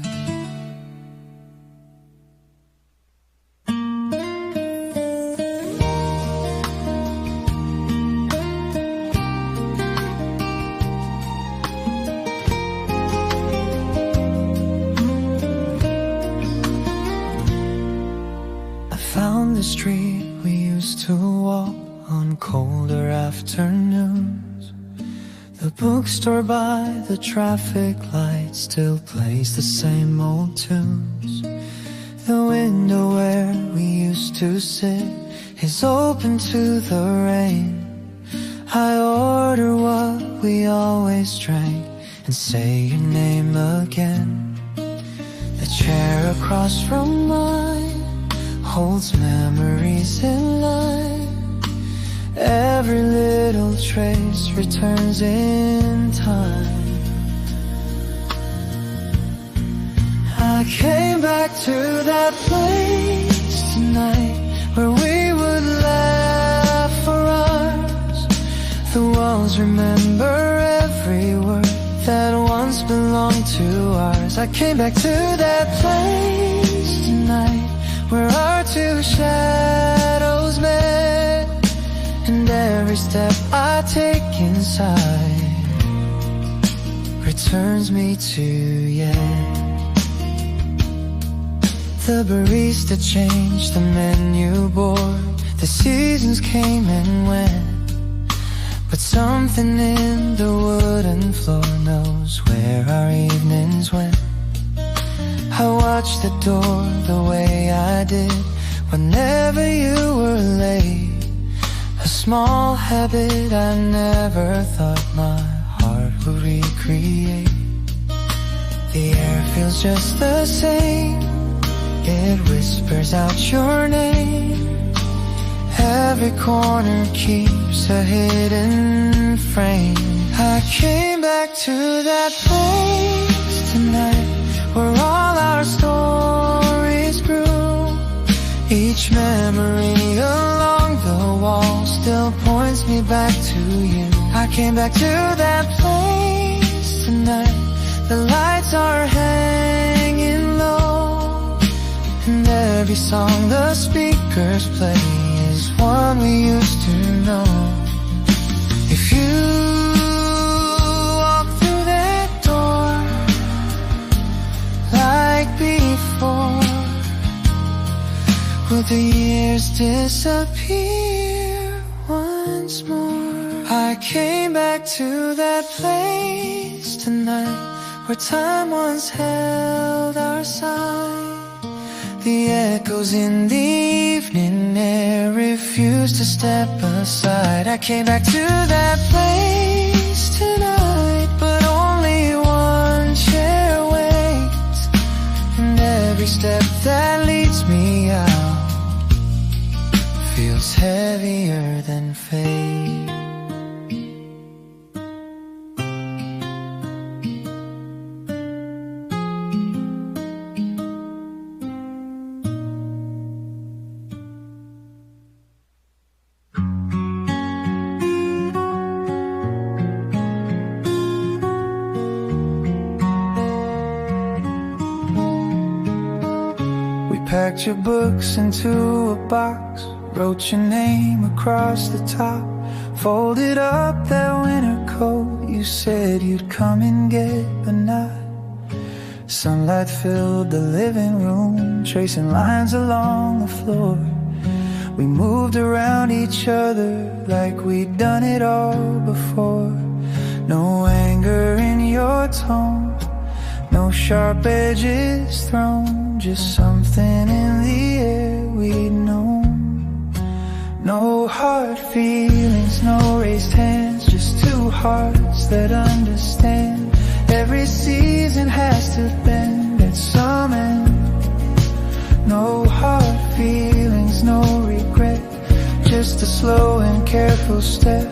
Found the street we used to walk on colder afternoons. The bookstore by the traffic light still plays the same old tunes. The window where we used to sit is open to the rain. I order what we always drank and say your name again. The chair across from mine holds memories in line. Every little trace returns in time. I came back to that place tonight where we would laugh for hours. The walls remember every word that once belonged to ours. I came back to that place tonight where our two shadows met, and every step I take inside returns me to you. The barista changed the menu board. The seasons came and went, but something in the wooden floor knows where our evenings went. I watched the door the way I did whenever you were late. A small habit I never thought my heart would recreate. The air feels just the same. It whispers out your name. Every corner keeps a hidden frame. I came back to that place tonight where all our stories grew. Each memory along the wall still points me back to you. I came back to that place tonight. The lights are hanging low, and every song the speakers play is one we used to know. If you walk through that door like before, will the years disappear once more? I came back to that place tonight where time once held our side. The echoes in the evening air refused to step aside. I came back to that place tonight, but only one chair waits, and every step that leads me out feels heavier than fate. Packed your books into a box, wrote your name across the top, folded up that winter coat you said you'd come and get, but not. Sunlight filled the living room, tracing lines along the floor. We moved around each other like we'd done it all before. No anger in your tone, no sharp edges thrown, just something in the air we'd known. No hard feelings, no raised hands, just two hearts that understand. Every season has to bend at some end. No hard feelings, no regret, just a slow and careful step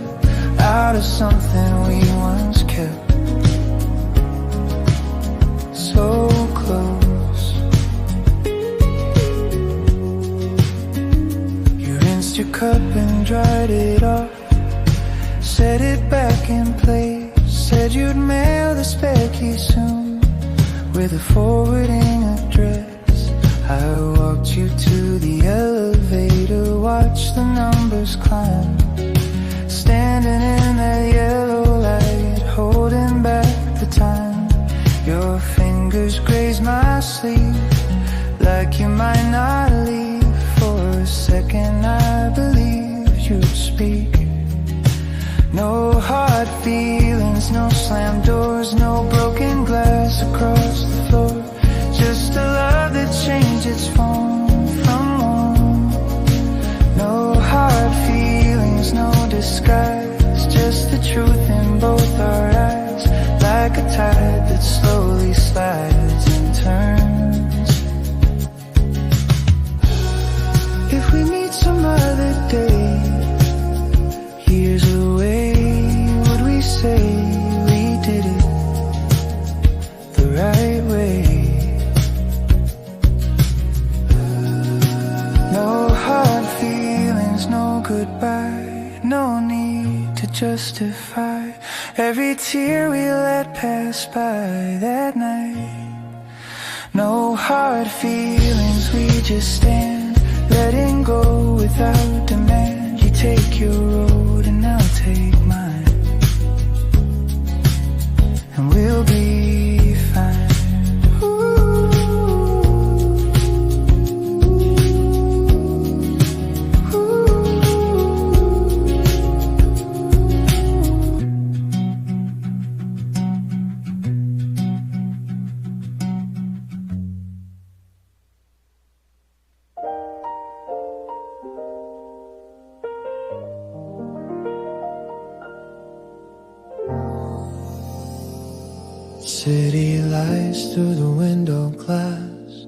out of something we once kept so close. Your cup and dried it off, set it back in place, said you'd mail the spare key soon with a forwarding address. I walked you to the elevator, watched the numbers climb, standing in that yellow light, holding back the time. Your fingers grazed my sleeve like you might not leave. For a second I believed you'd speak. No hard feelings, no slammed doors, no broken glass across the floor, just a love that changed its form from warm. No hard feelings, no disguise, just the truth in both our eyes, like a tide that slowly slides and turns. If we meet some other day, justify every tear we let pass by that night. No hard feelings, we just stand, letting go without demand. You take your road and I'll take mine, and we'll be fine. City lights through the window glass,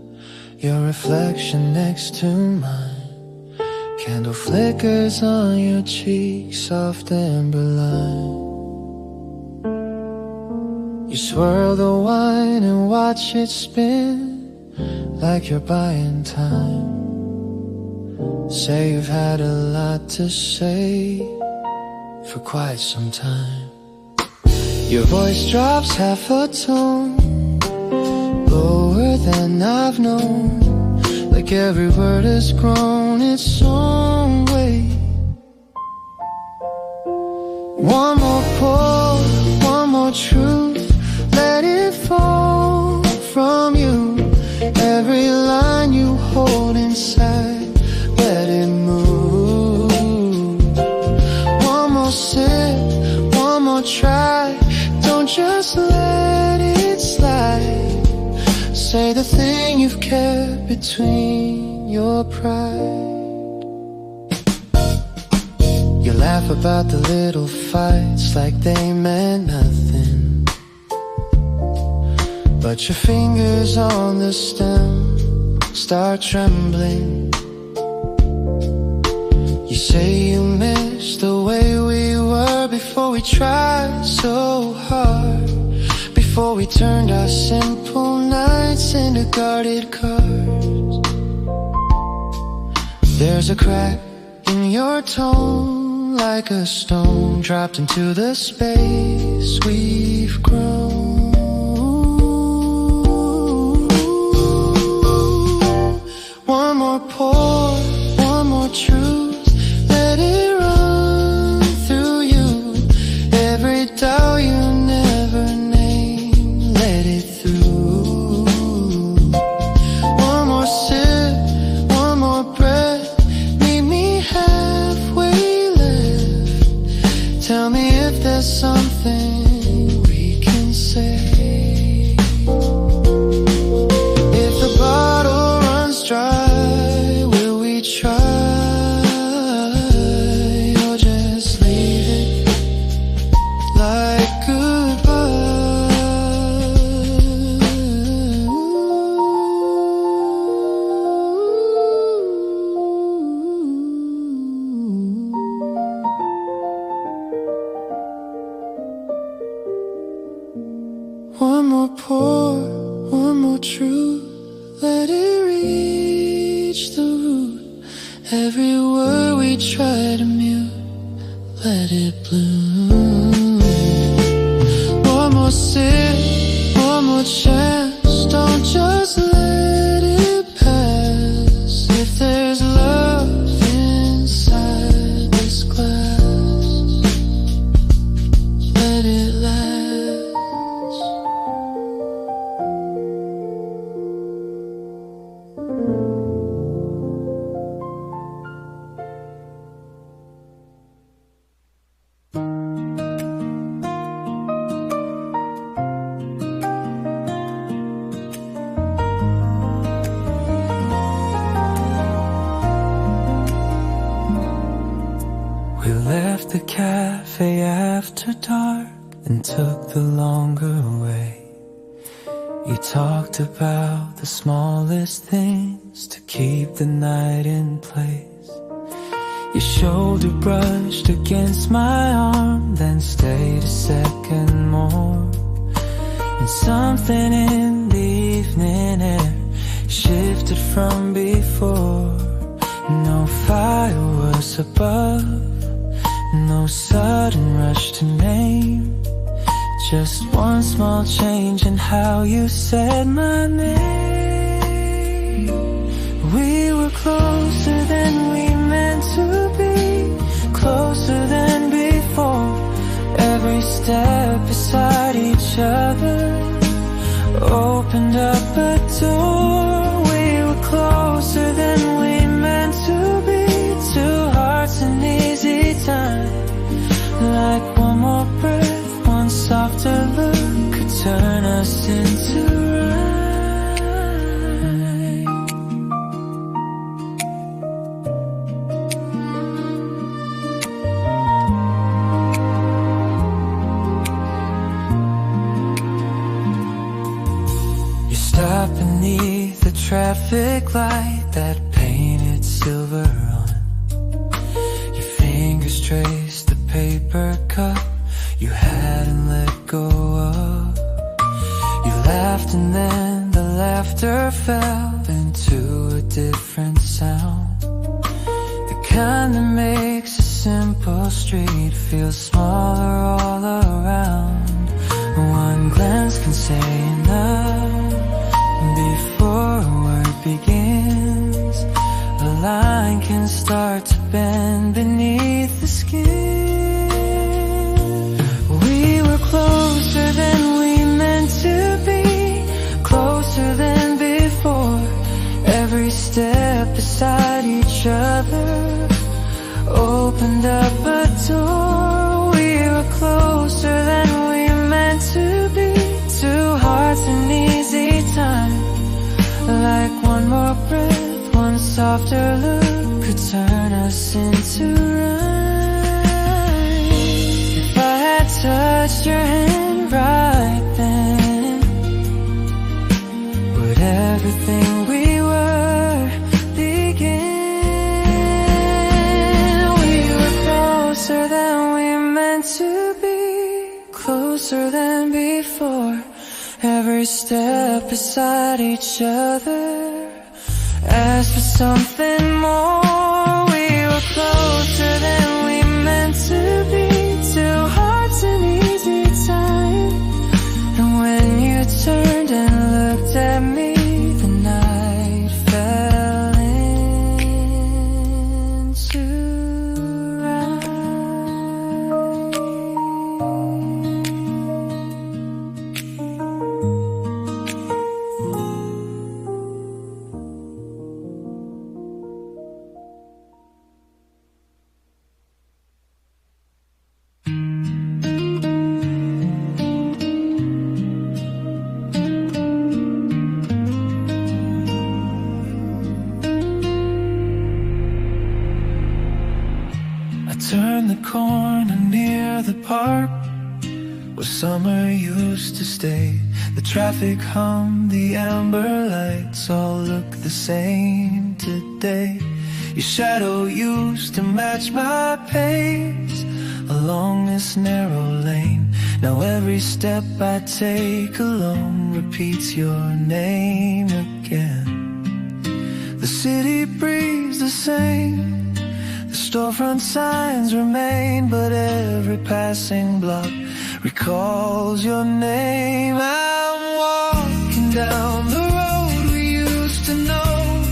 your reflection next to mine. Candle flickers on your cheek, soft amber line. You swirl the wine and watch it spin like you're buying time. Say you've had a lot to say for quite some time. Your voice drops half a tone, lower than I've known, like every word has grown its own way. One more pour, one more truth, let it fall from you. Every line you hold inside, let it move. One more sip, one more try, don't just let it slide. Say the thing you've kept between your pride. You laugh about the little fights like they meant nothing, but your fingers on the stem start trembling. You say you miss the way we were before we tried so hard, before we turned our simple nights into guarded cards. There's a crack in your tone, like a stone dropped into the space we've grown. One more pour, one more truth, let it run through you. Every doubt you never name, let it through. One more sip, one more breath, meet me halfway left. Tell me if there's something we can say. If the bottle runs dry, will we try? One more pour, one more truth, let it reach the root. Every word we try to mute, let it bloom. One more sip, one more chance, don't just let it pass. If there's love inside this glass, let it last. We left the cafe after dark and took the longer way. You talked about the smallest things to keep the night in place. Your shoulder brushed against my arm, then stayed a second more. And something in the evening air shifted from before. No fire was above, No sudden rush to name, just one small change in how you said my name. We were closer than we meant to be, closer than before. Every step beside each other opened up a door. We were closer than we meant to be, two hearts in easy time. Like one more breath, one softer look could turn us into right. You stopped beneath the traffic light that painted silver on. Your fingers traced the paper cup you hadn't let go of. You laughed and then the laughter fell into a different sound, the kind that makes a simple street feel smaller all around. One glance can say enough before a word begins. A line can start to bend beneath the skin. We were closer than we meant to be, closer than before. Every step beside each other opened up a door. We were closer than we meant to be, two hearts in easy time. Like one more breath, one softer look could turn us into right. If I had touched your hand right then, would everything we were begin? We were closer than we meant to be, closer than before. Every step beside each other asked for something more. We were closer than we meant to be, two hearts in easy time. And when you turned and looked at me, the night fell into right. Turn the corner near the park where summer used to stay. The traffic hum, the amber lights all look the same today. Your shadow used to match my pace along this narrow lane. Now every step I take alone repeats your name again. The city breathes the same, the storefront signs remain, but every passing block recalls your name. I'm walking down the road we used to know,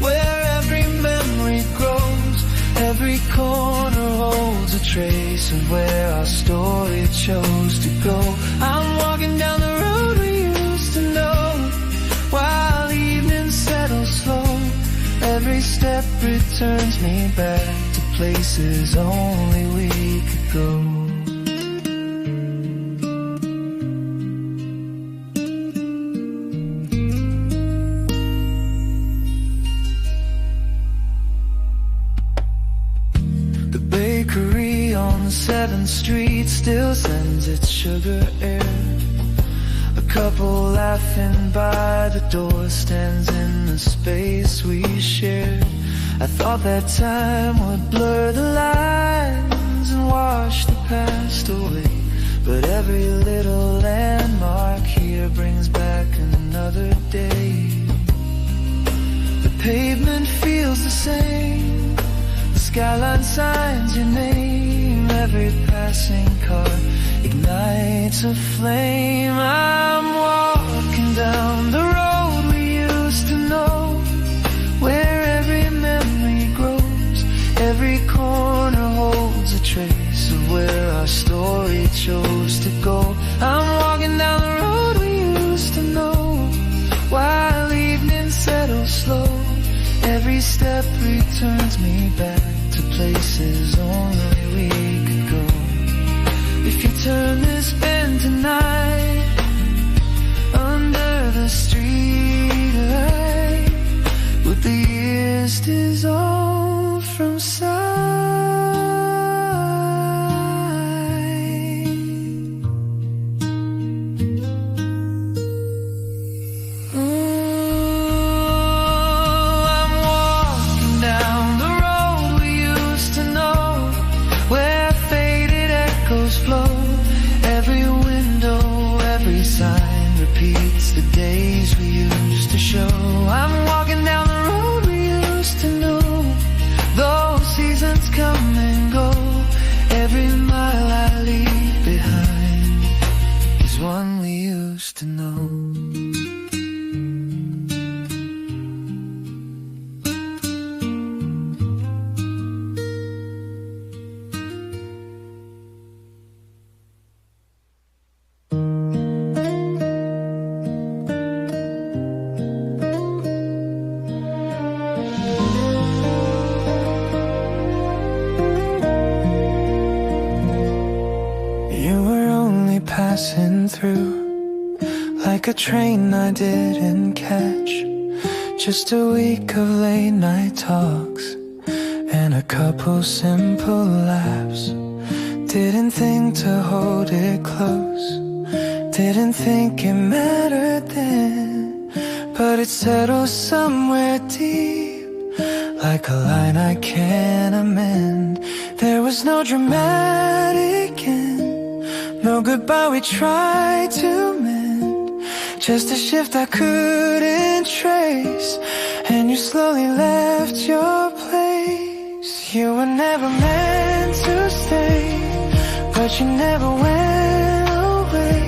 where every memory grows, every corner holds a trace of where our story chose to go. I'm walking down the road we used to know, while evening settles slow. Every step returns me back to places only we could go. The bakery on 7th Street still sends its sugar air. A couple laughing by the door stands in the space we shared. I thought that time would blur the lines and wash the past away, but every little landmark here brings back another day. The pavement feels the same, the skyline signs your name. every passing car ignites a flame. I'm walking down the road we used to know, where every memory grows, every corner holds a trace of where our story chose to go. I'm walking down the road we used to know, while evening settles slow. Every step returns me back to places only we could go. If you turn this bend tonight, under the street light, would the years dissolve from sight? The days we used to show. I'm walking down the road we used to know. Those seasons come and go. Every mile I leave behind is one we used to know. Passing through like a train I didn't catch. Just a week of late night talks and a couple simple laughs. Didn't think to hold it close, didn't think it mattered then, but it settled somewhere deep, like a line I can't amend. There was no dramatic end, no goodbye we tried to mend, just a shift I couldn't trace, and you slowly left your place. You were never meant to stay, but you never went away.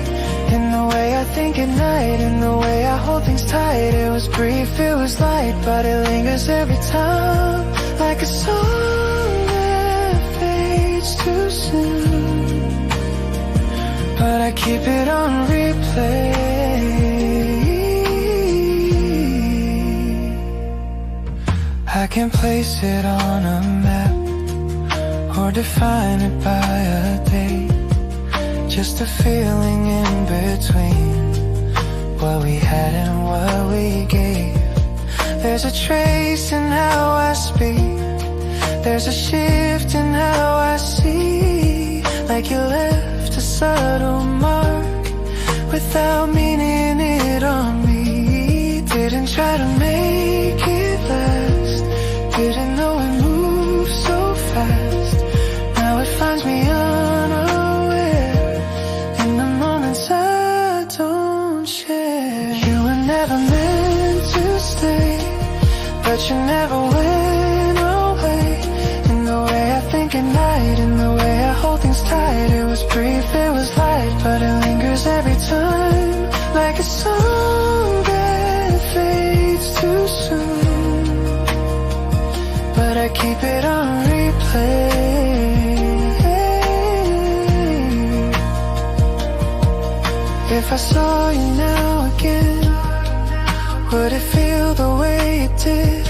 In the way I think at night, in the way I hold things tight. It was brief, it was light, but it lingers every time, like a song that fades too soon, but I keep it on replay. I can place it on a map or define it by a date, just a feeling in between what we had and what we gave. There's a trace in how I speak, there's a shift in how I see, like you left a subtle mark without meaning it on me. Didn't try to make it last, didn't know it moved so fast. Now it finds me unaware in the moments I don't share. You were never meant to stay, but you never went away. In the way I think at night, in the way I hold things tight. It was brief, it was light, but it lingers every time, like a song that fades too soon, but I keep it on replay. If I saw you now again, would it feel the way it did?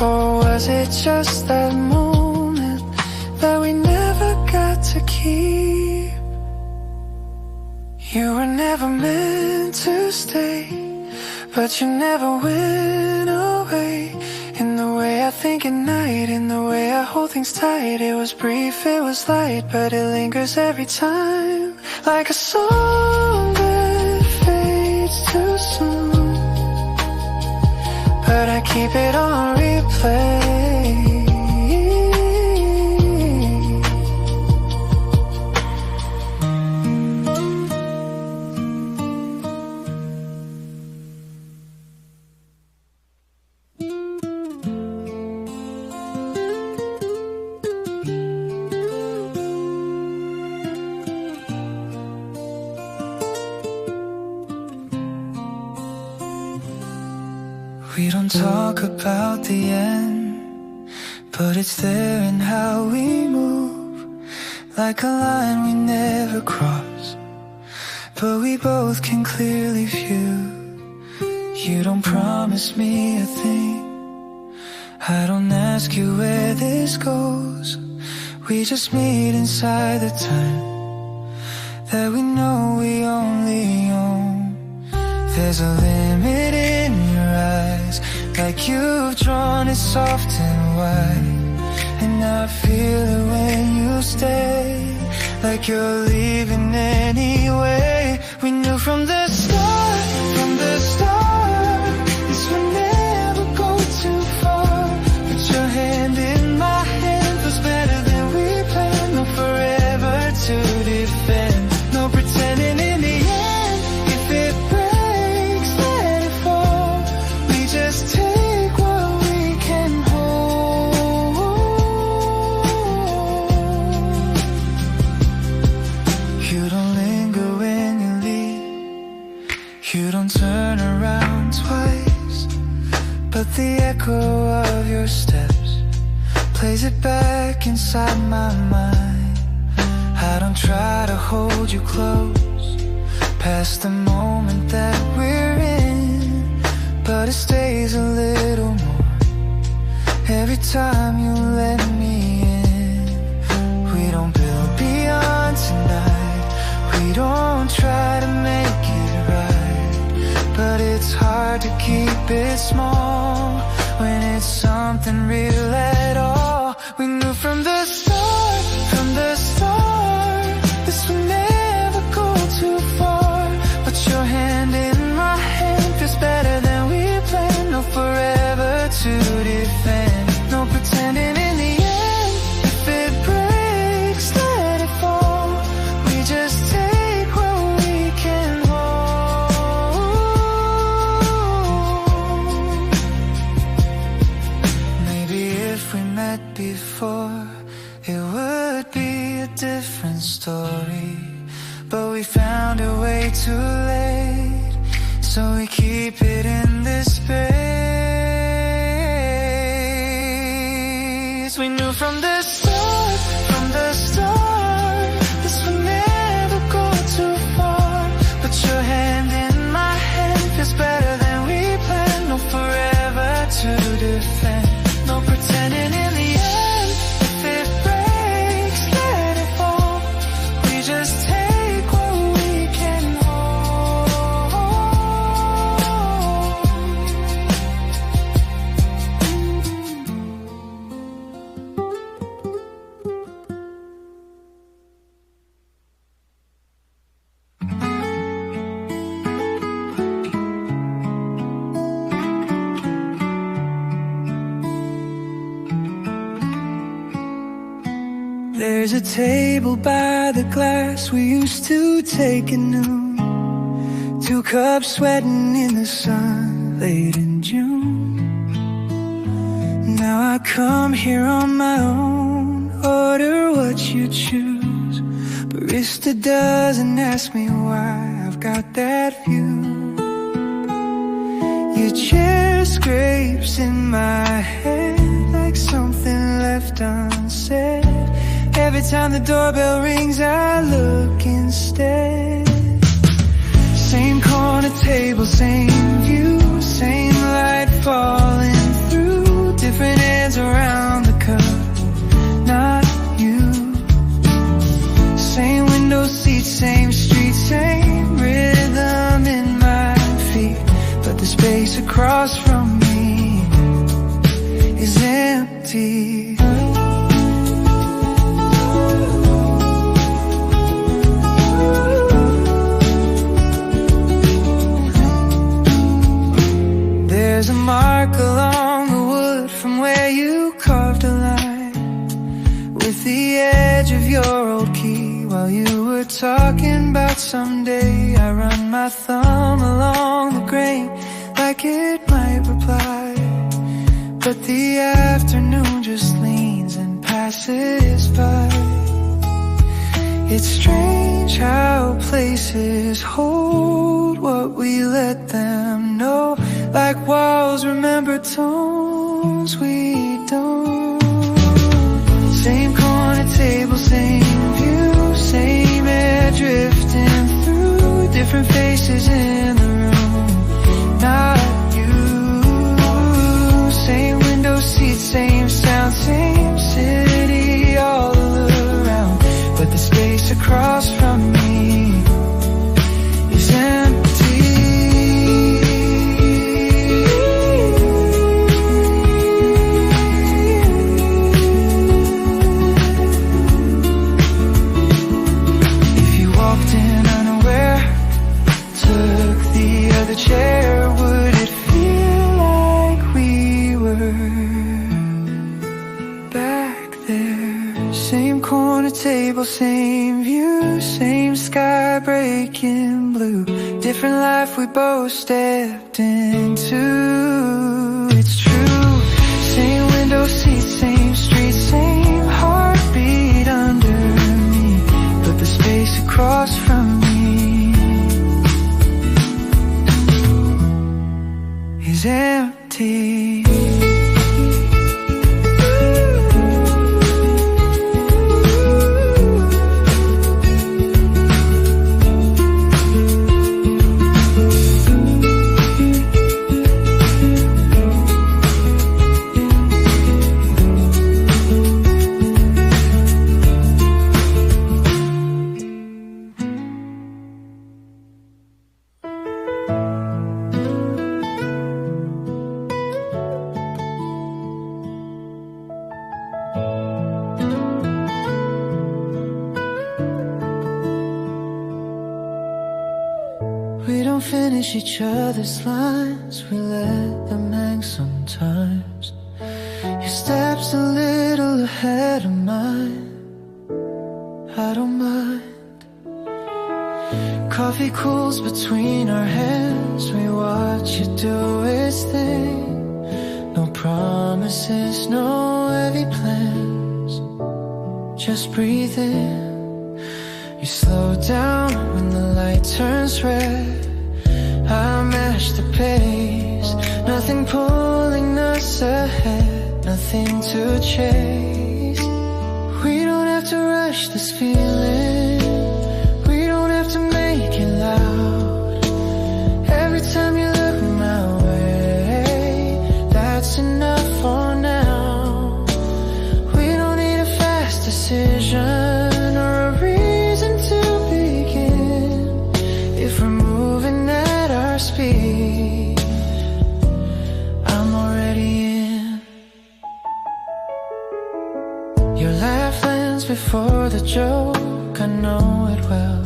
Or was it just that moment that we never got to keep? You were never meant to stay, but you never went away. In the way I think at night, in the way I hold things tight. It was brief, it was light, but it lingers every time, like a song that fades too soon, but I keep it on replay. We don't talk about the end, but it's there in how we move, like a line we never cross, but we both can clearly view. You don't promise me a thing, I don't ask you where this goes. We just meet inside the time that we know we only own. There's a limit in your eyes, like you've drawn it soft and wide, and I feel it when you stay, like you're leaving anyway. We knew from the start, this would never go too far. Put your hand in my hand, feels better than we planned. No forever to defend, no pretending in the end. If it breaks, let it fall. We just take what we can hold. You don't linger when you leave, you don't turn around twice, but the echo of your steps plays it back inside my mind. I don't try to hold you close past the moment that we're in, but it stays a little more every time you let me in. We don't build beyond tonight, we don't try to make it right, but it's hard to keep it small when it's something real at all. We knew from the start, this would never go too far. But your hand in my hand feels better than we planned. No forever to defend, no pretending in the end. If it breaks, let it fall. We just take what we can hold. Maybe if we met before, it would be a different story, but we found it way too late, so we keep it in this space. We knew from the start, this would never go too far. But your hand in my hand feels better than we planned. No forever to defend, no pretending in the end. If it breaks, let it fall. We just take what we can There's a table by the glass we used to take at noon, 2 cups sweating in the sun late in June. Now I come here on my own, order what you choose. Barista doesn't ask me why I've got that view. Your chair scrapes in my head like something left unsaid. Every time the doorbell rings, I look instead. Same corner table, same view, same light falling through. Different hands around the cup, not you. Same window seat, same street, same rhythm in my feet, but the space across from me is empty. There's a mark along the wood from where you carved a line with the edge of your old key while you were talking about someday. I run my thumb along the grain like it might reply, but the afternoon just leans and passes by. It's strange how places hold what we let them know. like walls remember tones we don't. Same corner table, same view, same air drifting through, different faces in the room, not you. Same window seats, same sound, same city all around, but the space across from me is empty. If you walked in unaware, took the other chair, would it feel like we were back there? Same corner table, same view, same sky breaking blue, different life we both stepped into. It's true. Same window seat, same street, same heartbeat under me, but the space across from me is empty. We don't finish each other's lines, we let them hang sometimes. Your step's a little ahead of mine, I don't mind. Coffee cools between our hands, we watch it do its thing. No promises, no heavy plans, just breathe in. You slow down when the light turns red, I match the pace. Nothing pulling us ahead, nothing to chase. We don't have to rush this feeling, we don't have to make it loud. Every time you look my way, that's enough for now. We don't need a fast decision or a reason to begin. If we're moving at our speed, I'm already in. Your laugh lands before the joke, I know it well.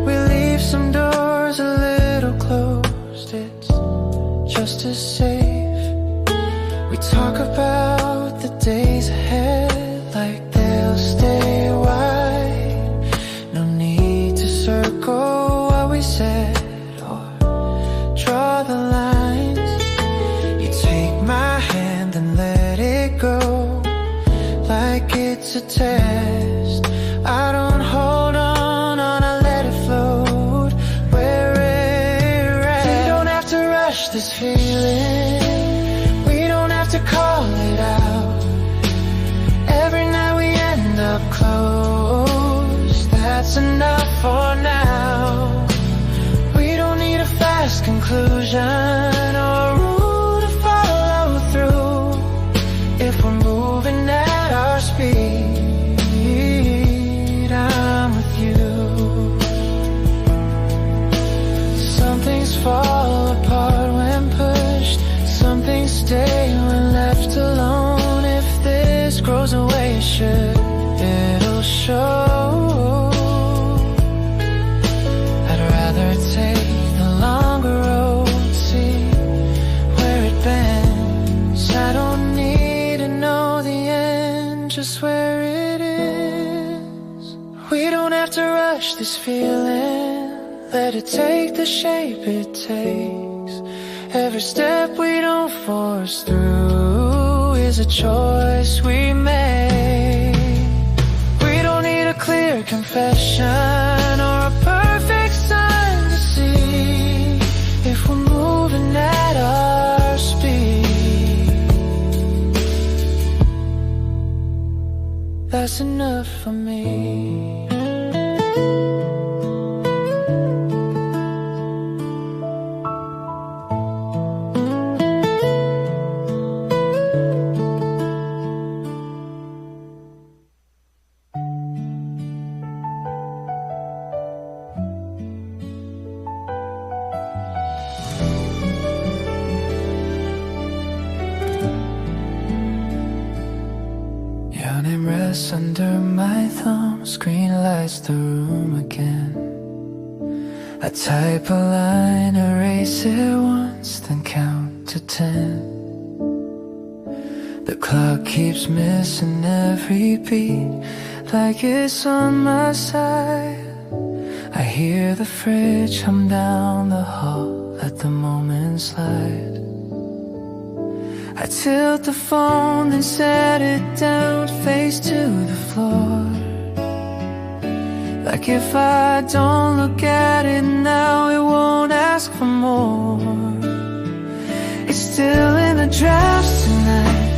We leave some doors a little closed, it's just as safe. We talk about the days ahead like they'll stay wide. No need to circle what we said or draw the lines. You take my hand and let it go like it's a test. I don't hold on, I let it float where it rests. We don't have to rush this feeling, we don't have to call it out. Every night we end up close, that's enough for now. We don't need a fast conclusion or a rule to follow through. If we're moving at our speed, I'm with you. Some things fall apart when pushed, some things stay when left alone. If this grows away, it should, it'll show. I'd rather take the longer road, see where it bends. I don't need to know the end, just where it is. We don't have to rush this feeling, let it take the shape it takes. Every step we don't force through is a choice we make. We don't need a clear confession or a perfect sign to see. If for me. Your name rests under my thumb, screen lights the room again. I type a line, erase it once, then count to 10. The clock keeps missing every beat, like it's on my side. I hear the fridge hum down the hall, let the moment slide. I tilt the phone, then set it down, face to the floor. Like if I don't look at it now, it won't ask for more. It's still in the drafts tonight,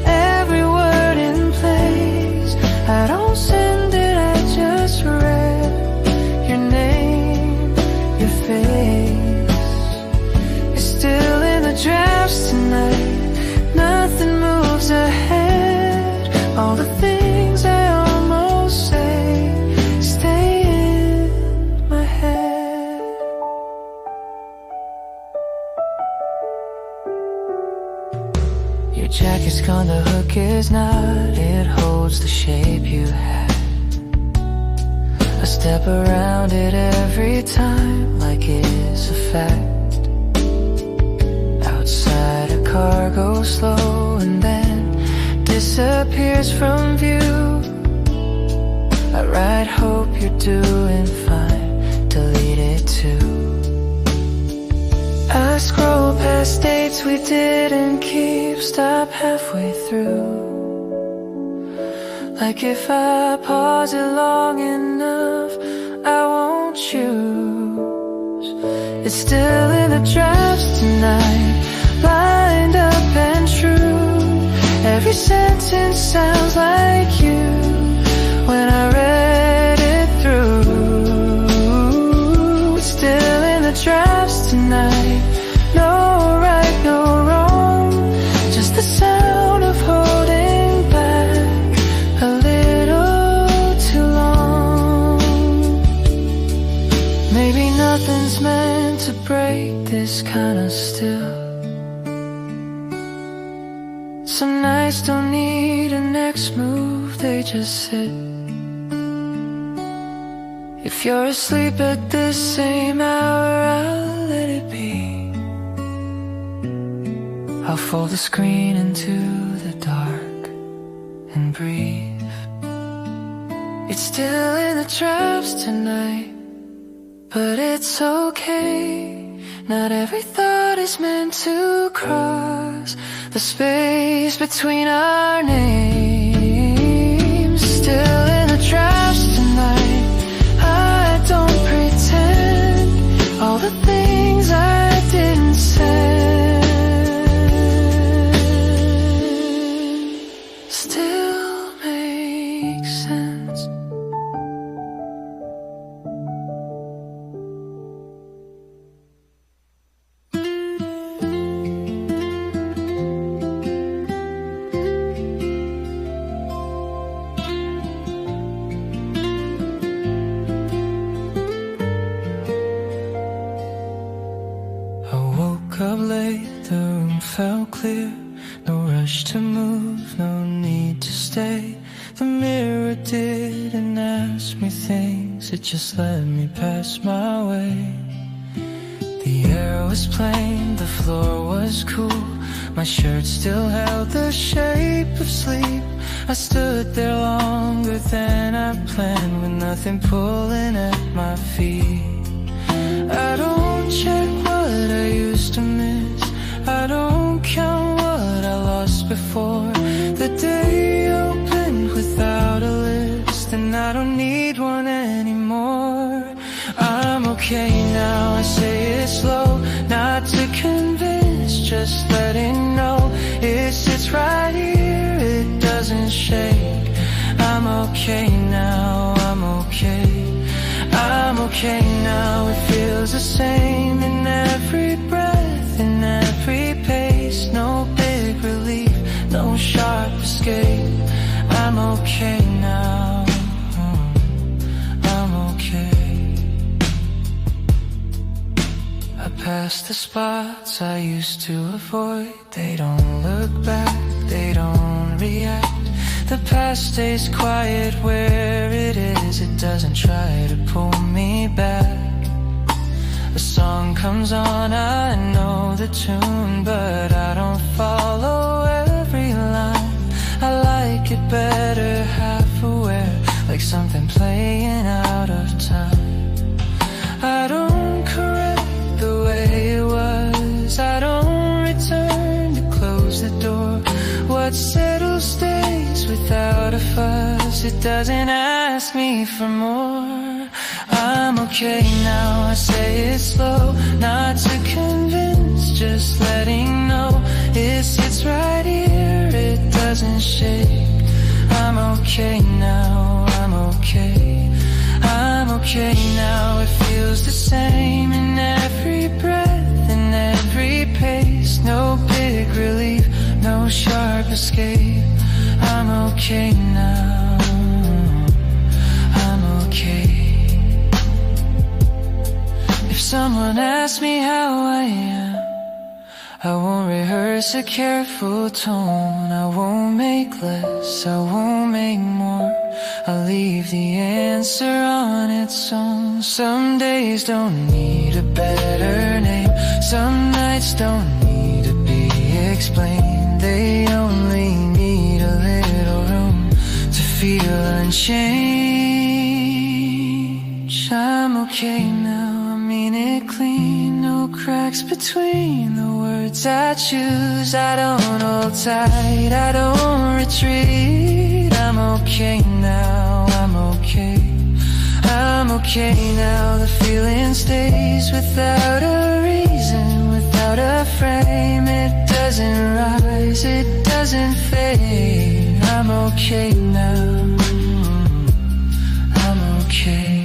every word in place. I don't send it, I just read your name, your face. It's still in the drafts tonight, nothing moves ahead. All the things I almost say stay in my head. Your jacket's gone, the hook is not. It holds the shape you had. I step around it every time, like it's a fact. Outside a car goes slow and then disappears from view. I write, hope you're doing fine, delete it too. I scroll past dates we didn't keep, stop halfway through. Like if I pause it long enough, I won't choose. It's still in the drafts tonight, lined up and true. Every sentence sounds like you when I read it through. It's still in the drafts tonight, no right, no wrong, just the sound of holding back a little too long. Maybe nothing's meant to break this kind of still. Some nights don't need a next move, they just sit. If you're asleep at the same hour, I'll let it be. I'll fold the screen into the dark and breathe. It's still in the drafts tonight, but it's okay. Not every thought is meant to cross the space between our names. Still in the drafts tonight, I don't pretend all the things I didn't say still make sense. Up late, the room felt clear. No rush to move, no need to stay. The mirror didn't ask me things, it just let me pass my way. The air was plain, the floor was cool. My shirt still held the shape of sleep. I stood there longer than I planned, with nothing pulling at my feet. I don't check what I used to miss, I don't count what I lost before. The day opened without a list, and I don't need one anymore. I'm okay now, I say it slow, not to convince, just letting know it sits right here, it doesn't shake. I'm okay now, I'm okay. I'm okay now, it feels the same in every breath, in every pace. No big relief, no sharp escape. I'm okay now, I'm okay. I passed the spots I used to avoid. They don't look back, they don't react. The past stays quiet where it is. It doesn't try to pull me back. A song comes on, I know the tune, but I don't follow every line. I like it better half aware, like something playing out of time. I don't correct the way it was, I don't return to close the door. What settles stays without a fuss, it doesn't ask me for more. I'm okay now, I say it slow, not to convince, just letting know. It sits right here, it doesn't shake. I'm okay now, I'm okay. I'm okay now, it feels the same in every breath, in every pace. No big relief, no sharp escape. I'm okay now, I'm okay. If someone asks me how I am, I won't rehearse a careful tone. I won't make less, I won't make more. I'll leave the answer on its own. Some days don't need a better name, some nights don't need to be explained. They only need a little room to feel unchanged. I'm okay now, I mean it clean, no cracks between the words I choose. I don't hold tight, I don't retreat. I'm okay now, I'm okay. I'm okay now, the feeling stays without a reason, without a frame. It doesn't rise, it doesn't fade. I'm okay now, I'm okay.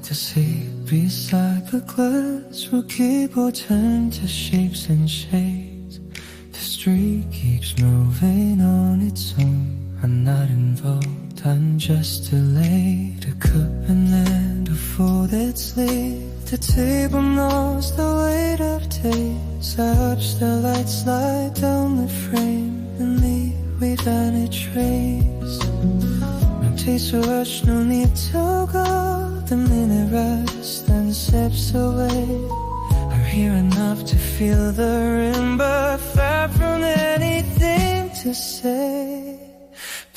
To see recycled glass will keep or turn to shapes and shades. The street keeps moving on its own. I'm not involved, I'm just delayed. A cup and then a folded sleeve. The table knows the weight of days. I watch the light slide down the frame and leave without a trace. No taste or rush, no need to go. The minute rust and slips away. I'm here enough to feel the rim, but far from anything to say.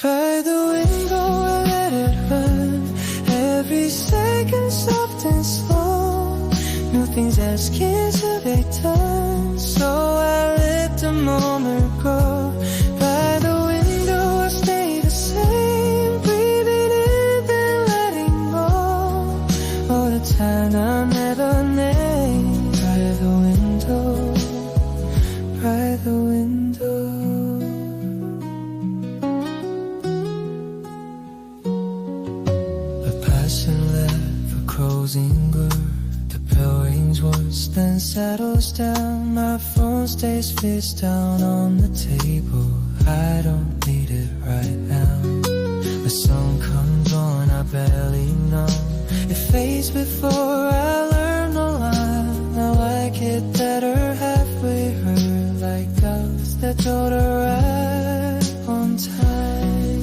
By the window I let it run, every second soft and slow. Nothing's asking to be done, so I let the moment go. By the window I stay the same, breathing in then letting go. All the time I never name. By the window, by the window. A passing left, a closing good. The bell rings once, then settles down. My phone stays face down on the table. I don't need it right now. The song comes on, I barely know. It fades before I learn the line. I like it better halfway heard, like doves that don't arrive on time.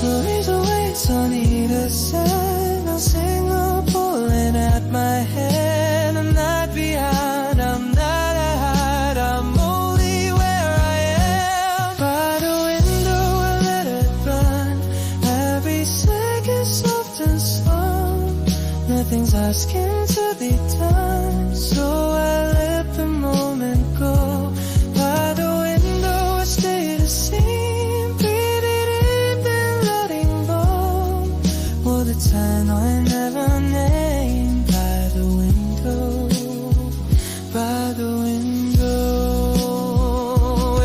The razor waits on either side. I'll sing a pulling at my head. I'm not behind, I'm not ahead, I'm only where I am. By the window I let it run, every second soft and slow. Nothing's asking to be done, so I let the moment go. By the window the time I never named. By the window, by the window.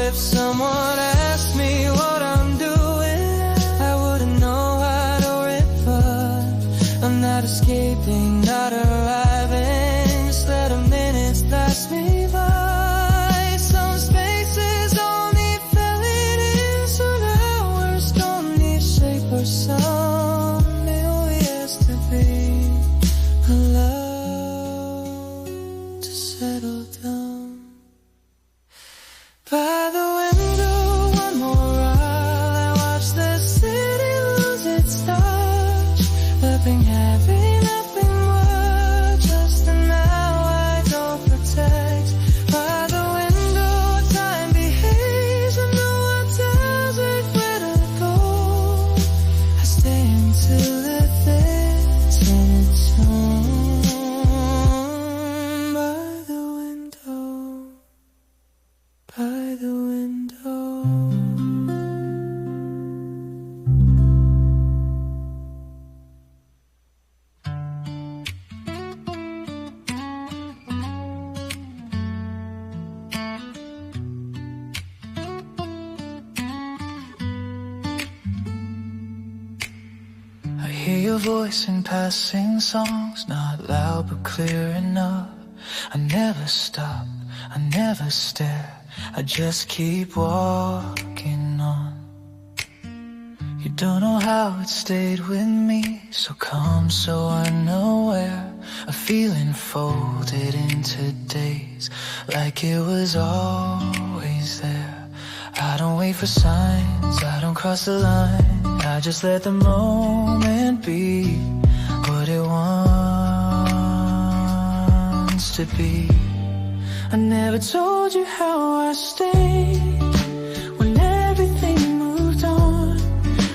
If someone asked me what I'm doing, I wouldn't know how to reply. I'm not escaping, not arriving. Just let a minute pass me by. Some spaces only filling in, some hours don't need shape or sound. They only has to be allowed to settle down. By the window, one more while I watch the city lose its touch. Nothing happy, nothing much. Just an hour I don't protect. By the window, time behaves and no one tells it where to go. I stay until it fits in its own. By the window, by the window. I hear your voice in passing songs, not loud but clear enough. I never stop, I never stare, I just keep walking on. You don't know how it stayed with me, so calm, so unaware. A feeling folded into days, like it was always there. I don't wait for signs, I don't cross the line, I just let the moment be what it wants to be. I never told you how I stayed when everything moved on.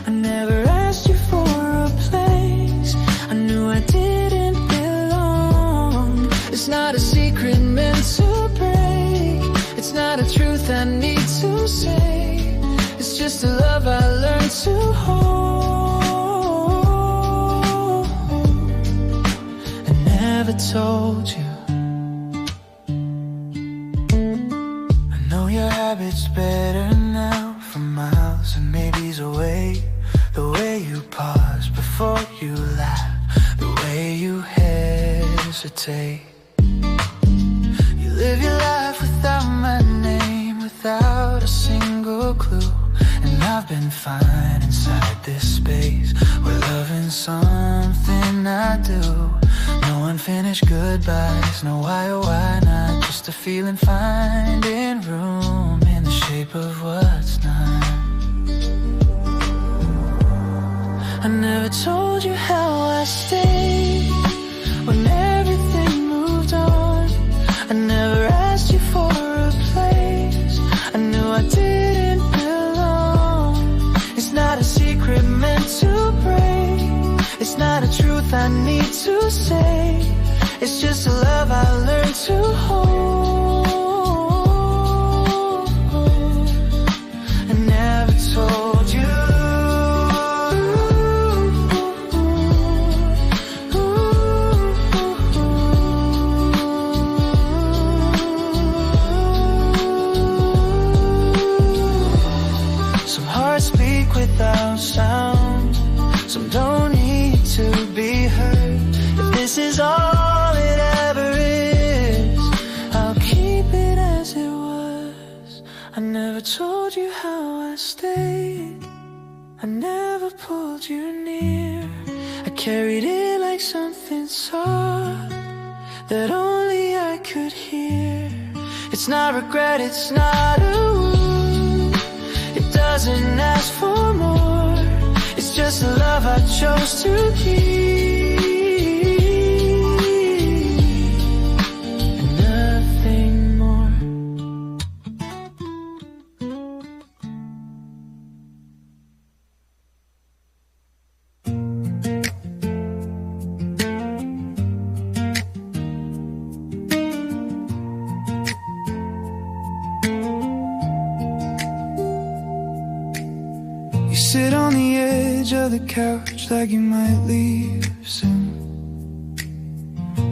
I never asked you for a place, I knew I didn't belong. It's not a secret meant to break, it's not a truth I need to say. It's just a love I learned to hold. I never told you. I know your habits better now, from miles and maybes away. The way you pause before you laugh, the way you hesitate. You live your life without my name, without a single clue. And I've been fine inside this space, where loving's something I do. No unfinished goodbyes, no why or why not, just a feeling finding room in the shape of what's not. I never told you how I stayed when everything moved on. I never asked you for a place, I knew I didn't belong. It's not a secret meant to break, it's not a truth I need to say. It's just a love I learned to hold. I never told you. Some hearts speak without sound, some don't need to be heard. If this is all it ever is, I'll keep it as it was. I never told you how I stayed, I never pulled you near. I carried it like something soft that only I could hear. It's not regret, it's not a wound, it doesn't ask for more. It's just a love I chose to keep, and nothing more. You sit on the edge edge of the couch like you might leave soon.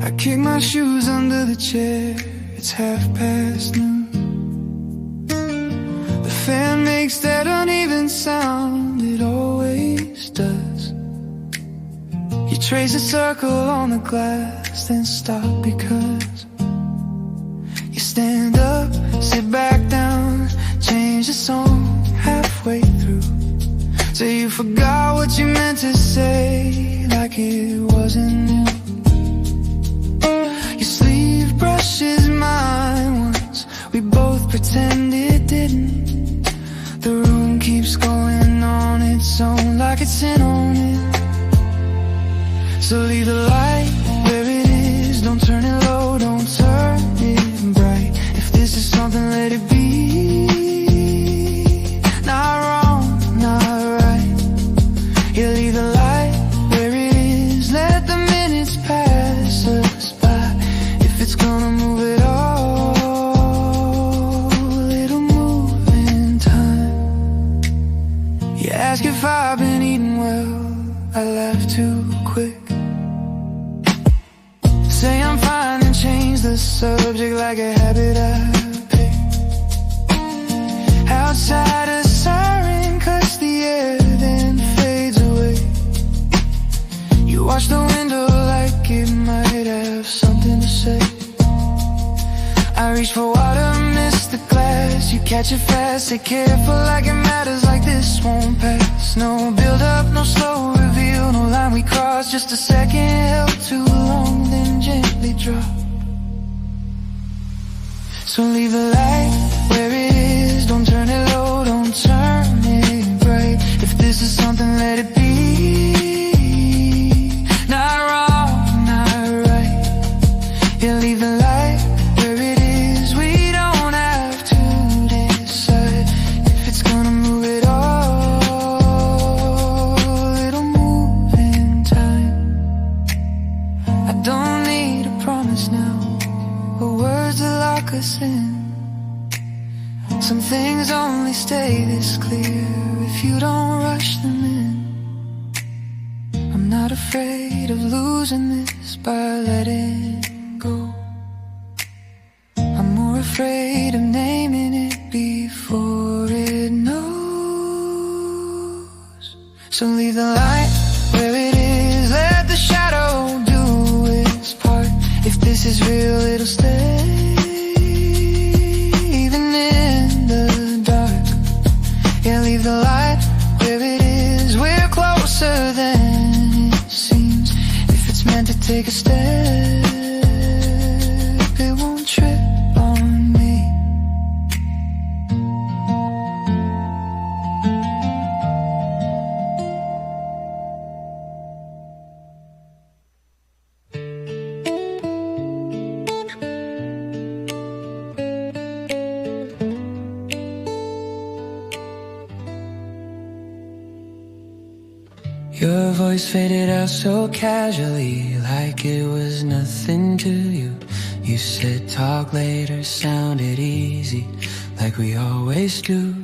I kick my shoes under the chair, it's noon. The fan makes that uneven sound, it always does. You trace a circle on the glass, then stop because you stand up, sit back down, change the song halfway through. So you forgot what you meant to say, like it wasn't new. Your sleeve brushes mine once, we both pretend it didn't. The room keeps going on its own, like it's in on it. So leave the light where it is, don't turn it low, don't turn it bright. If this is something, let it be. Not wrong, not right. You leave the light where it is, let the minutes pass us by. If it's gonna move at all, it'll move in time. You ask if I've been eating well, I laugh too quick. Say I'm fine and change the subject like a habit I pick. Outside a siren cuts the air, then fades away. You watch the window like it might have something to say. I reach for water, miss the glass. You catch it fast, say careful like it matters, like this won't pass. No build up, no slow reveal, no line we cross. Just a second held too long, then gently drop. So leave the light where it is, don't turn it low, don't turn it bright. If this is something, let it be. Not wrong, not right. You leave the light where it is, we don't have to decide. If it's gonna move at all, it'll move in time. I don't need a promise now, or words that lock us in. Some things only stay this clear if you don't rush them in. I'm not afraid of losing this by letting go. I'm more afraid of naming it before it knows. So leave the light where it is, let the shadow do its part. If this is real, it'll stay, even in the dark. Yeah, leave the light where it is, we're closer than it seems. If it's meant to take a step, it won't trip on me. Your voice faded out so casually, like it was nothing to you. You said talk later, sounded easy, like we always do.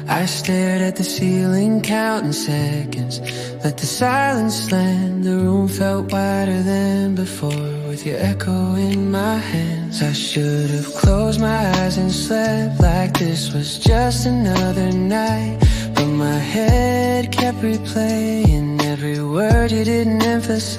I stared at the ceiling, counting seconds, let the silence land. The room felt wider than before, with your echo in my hands. I should have closed my eyes and slept like this was just another night. But my head kept replaying every word you didn't emphasize.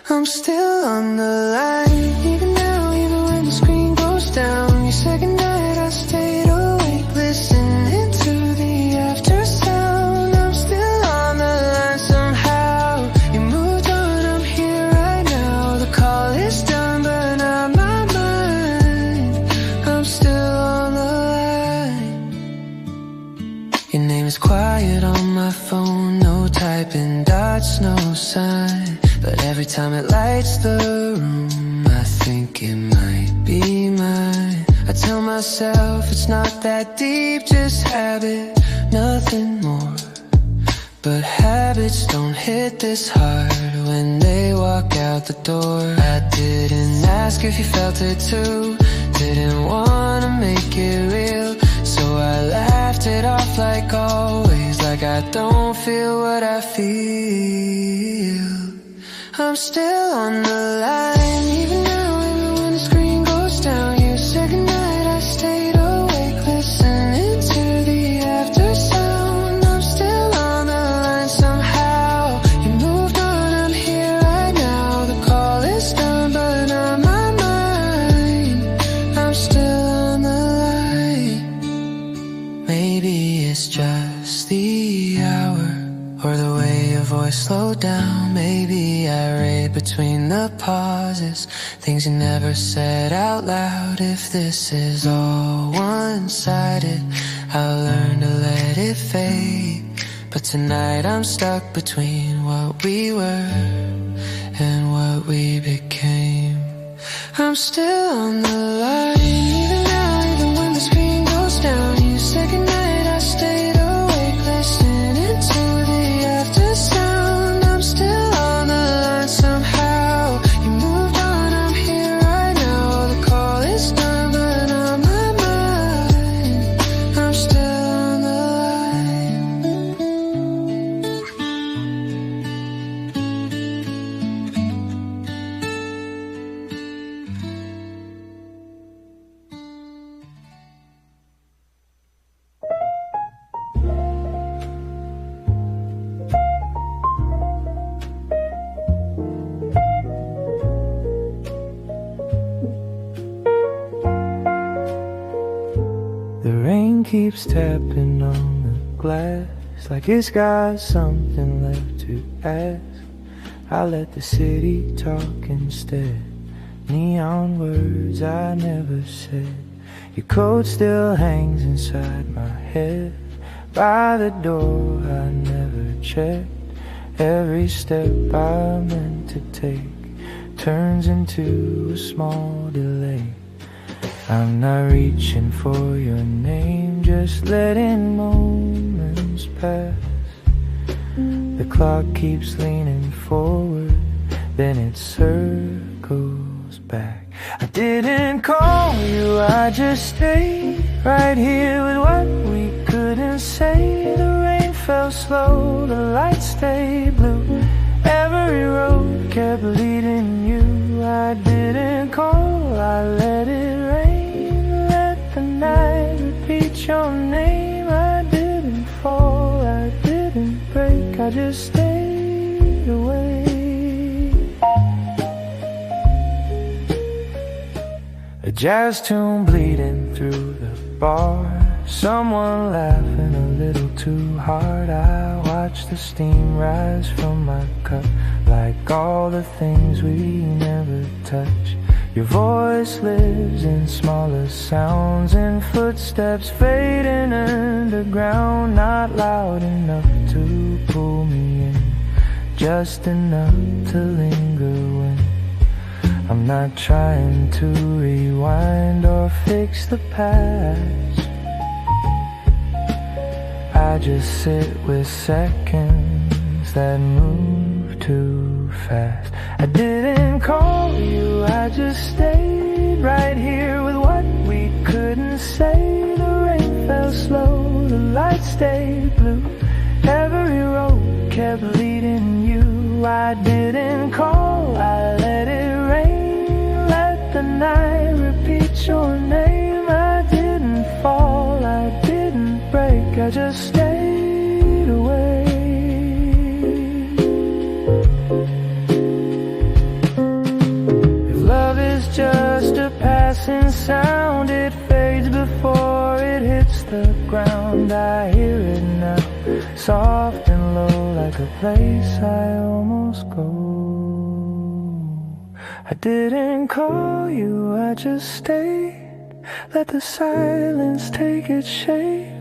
I'm still on the line, even now, even when the screen goes down. Your second night I stayed awake, listening to the after sound. I'm still on the line somehow. You moved on, I'm here right now. The call is done, but not my mind. I'm still on the line. Your name is quiet on my phone, no typing, dots, no sign. But every time it lights the room, I think it might be mine. I tell myself it's not that deep, just habit, nothing more. But habits don't hit this hard when they walk out the door. I didn't ask if you felt it too, didn't wanna make it real, so I laughed it off like always, like like I don't feel what I feel. I'm still on the line, even now, even when the screen goes down. You said goodnight, I stayed awake, listening to the after sound. I'm still on the line somehow. You moved on, I'm here right now. The call is done, but not my mind. I'm still on the line. Maybe it's just the hour, or the way your voice slowed down. Maybe I read between the pauses, things you never said out loud. If this is all one-sided, I'll learn to let it fade. But tonight I'm stuck between what we were and what we became. I'm still on the line, even now, even when the screen goes down. You said goodnight, I stayed awake, listening to the after sound. I'm still on the line somehow. You moved on, I'm here right now. The call is done, but not my mind. I'm still on the line. The rain keeps tapping on the glass, like it's got something left to ask. I let the city talk instead, neon words I never said. Your coat still hangs inside my head, by the door I never checked. Every step I meant to take turns into a small delay. I'm not reaching for your name, just letting moments pass. The clock keeps leaning forward, then it circles back. I didn't call you, I just stayed right here with what we couldn't say. The rain fell slow, the lights stayed blue. Every road kept leading you. I didn't call, I let it rain. Let the night repeat your name. I didn't fall, I didn't break, I just stayed away. A jazz tune bleeding through the bar, someone laughing a little too hard. I watch the steam rise from my cup, like all the things we never touch. Your voice lives in smaller sounds, and footsteps fading underground. Not loud enough to pull me in, just enough to linger when I'm not trying to rewind or fix the past. I just sit with seconds that move too fast. I didn't call you, I just stayed right here with what we couldn't say. The rain fell slow, the lights stayed blue. Every road kept leading you. I didn't call, I let it rain. Let the night repeat your name. I didn't fall, I didn't break, I just stayed away. If love is just a passing sound, it fades before it hits the ground. I hear it now, soft and low, like a place I almost go. I didn't call you, I just stayed. Let the silence take its shape.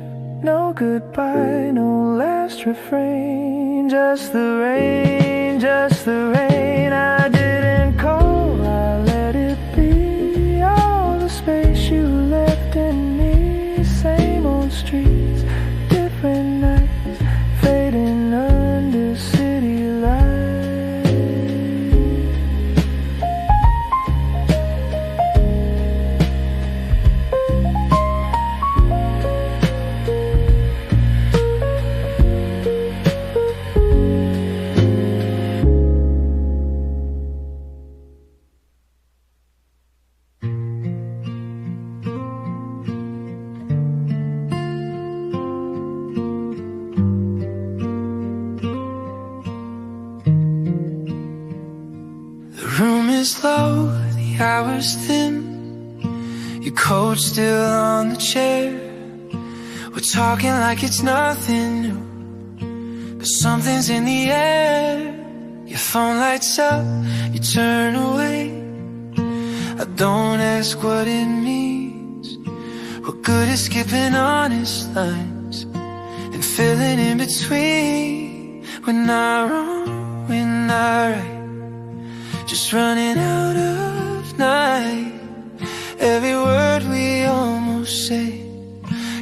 No goodbye, no last refrain. Just the rain, just the rain. I didn't call, I let it be. All the space you left in me. Same old streets, different nights, fading under city lights. is low, the hour's thin. Your coat still on the chair. We're talking like it's nothing new, but something's in the air. Your phone lights up, you turn away. I don't ask what it means. We're good at skipping honest lines and filling in between. We're not wrong, we're not right, just running out of night. Every word we almost say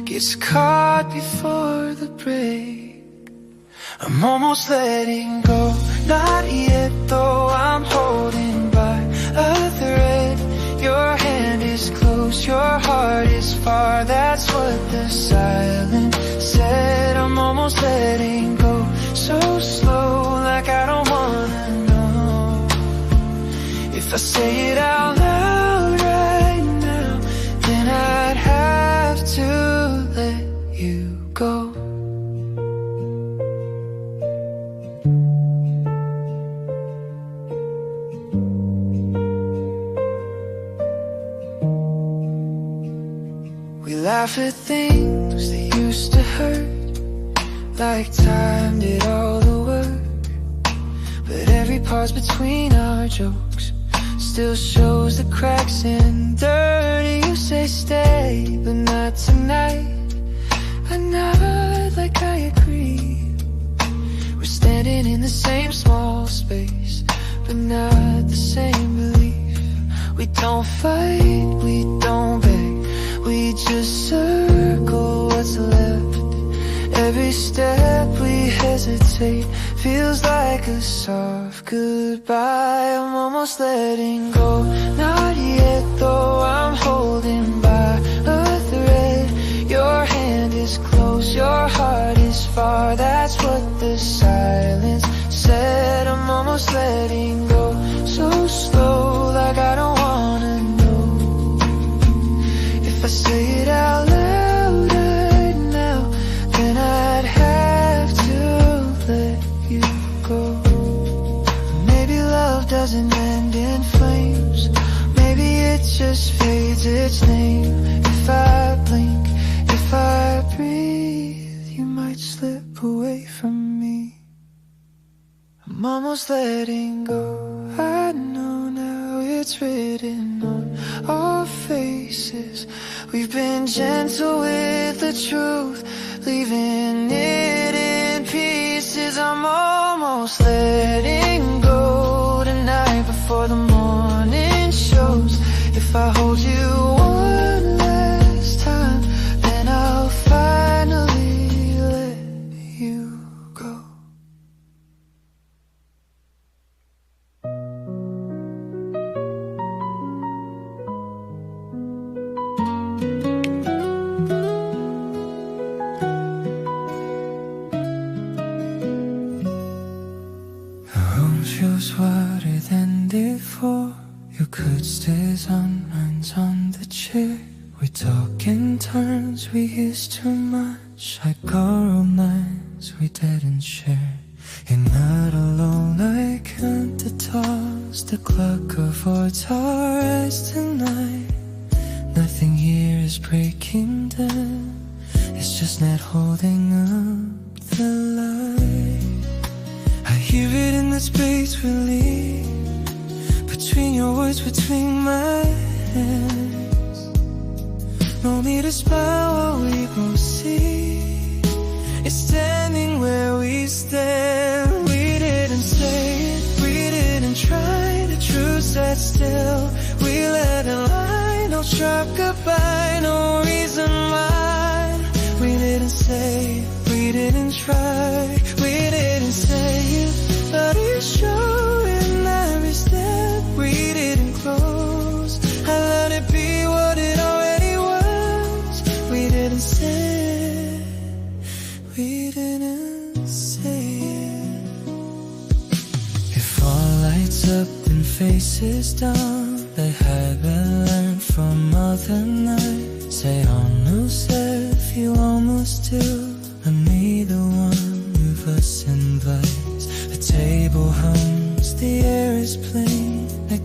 gets caught before the break. I'm almost letting go, not yet though. I'm holding by a thread. Your hand is close, your heart is far. That's what the silence said. I'm almost letting go, so slow, like I don't wanna know. If I say it out loud right now, then I'd have to let you go. We laugh at things that used to hurt, like time did all the work. But every pause between our jokes still shows the cracks and dirt. You say stay, but not tonight. I nod like I agree. We're standing in the same small space, but not the same belief. We don't fight, we don't beg, we just circle what's left. Every step we hesitate feels like a soft goodbye. I'm almost letting go, not yet though. I'm holding by a thread. Your hand is close, your heart is far. That's what the silence said. I'm almost letting go, so slow, like I don't wanna know. If I say it out loud right now, then I'd have to let you go. Maybe love doesn't end in flames, maybe it just fades its name. If I blink, if I breathe, you might slip away from me. I'm almost letting go, I know now it's written on our faces. We've been gentle with the truth, leaving it in pieces. I'm almost letting go tonight before the morning shows. If I hold you one last time, then I'll finally let you go. Feels wider than before. Your good stays on, mine's on the chair. We talk in terms we used too much, like our romance we didn't share. You're not alone, I count the toss, the clock of our eyes tonight. Nothing here is breaking down, it's just not holding up the light. I hear it in the space we leave, between your words, between my hands. No need to smile while we both see it's standing where we stand. We didn't say it, we didn't try, the truth sat still. We let it lie, no sharp goodbye, no reason why. We didn't say it, we didn't try, we didn't say it, but it showed in every step we didn't close. I let it be what it already was. We didn't say it, we didn't say it. If all lights up and faces down, they had been learned from other nights. Say almost if you almost do, but neither one of us invites. The table hums, the air is plain, like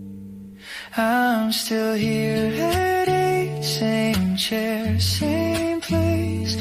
I'm still here at 8, same chair, same place.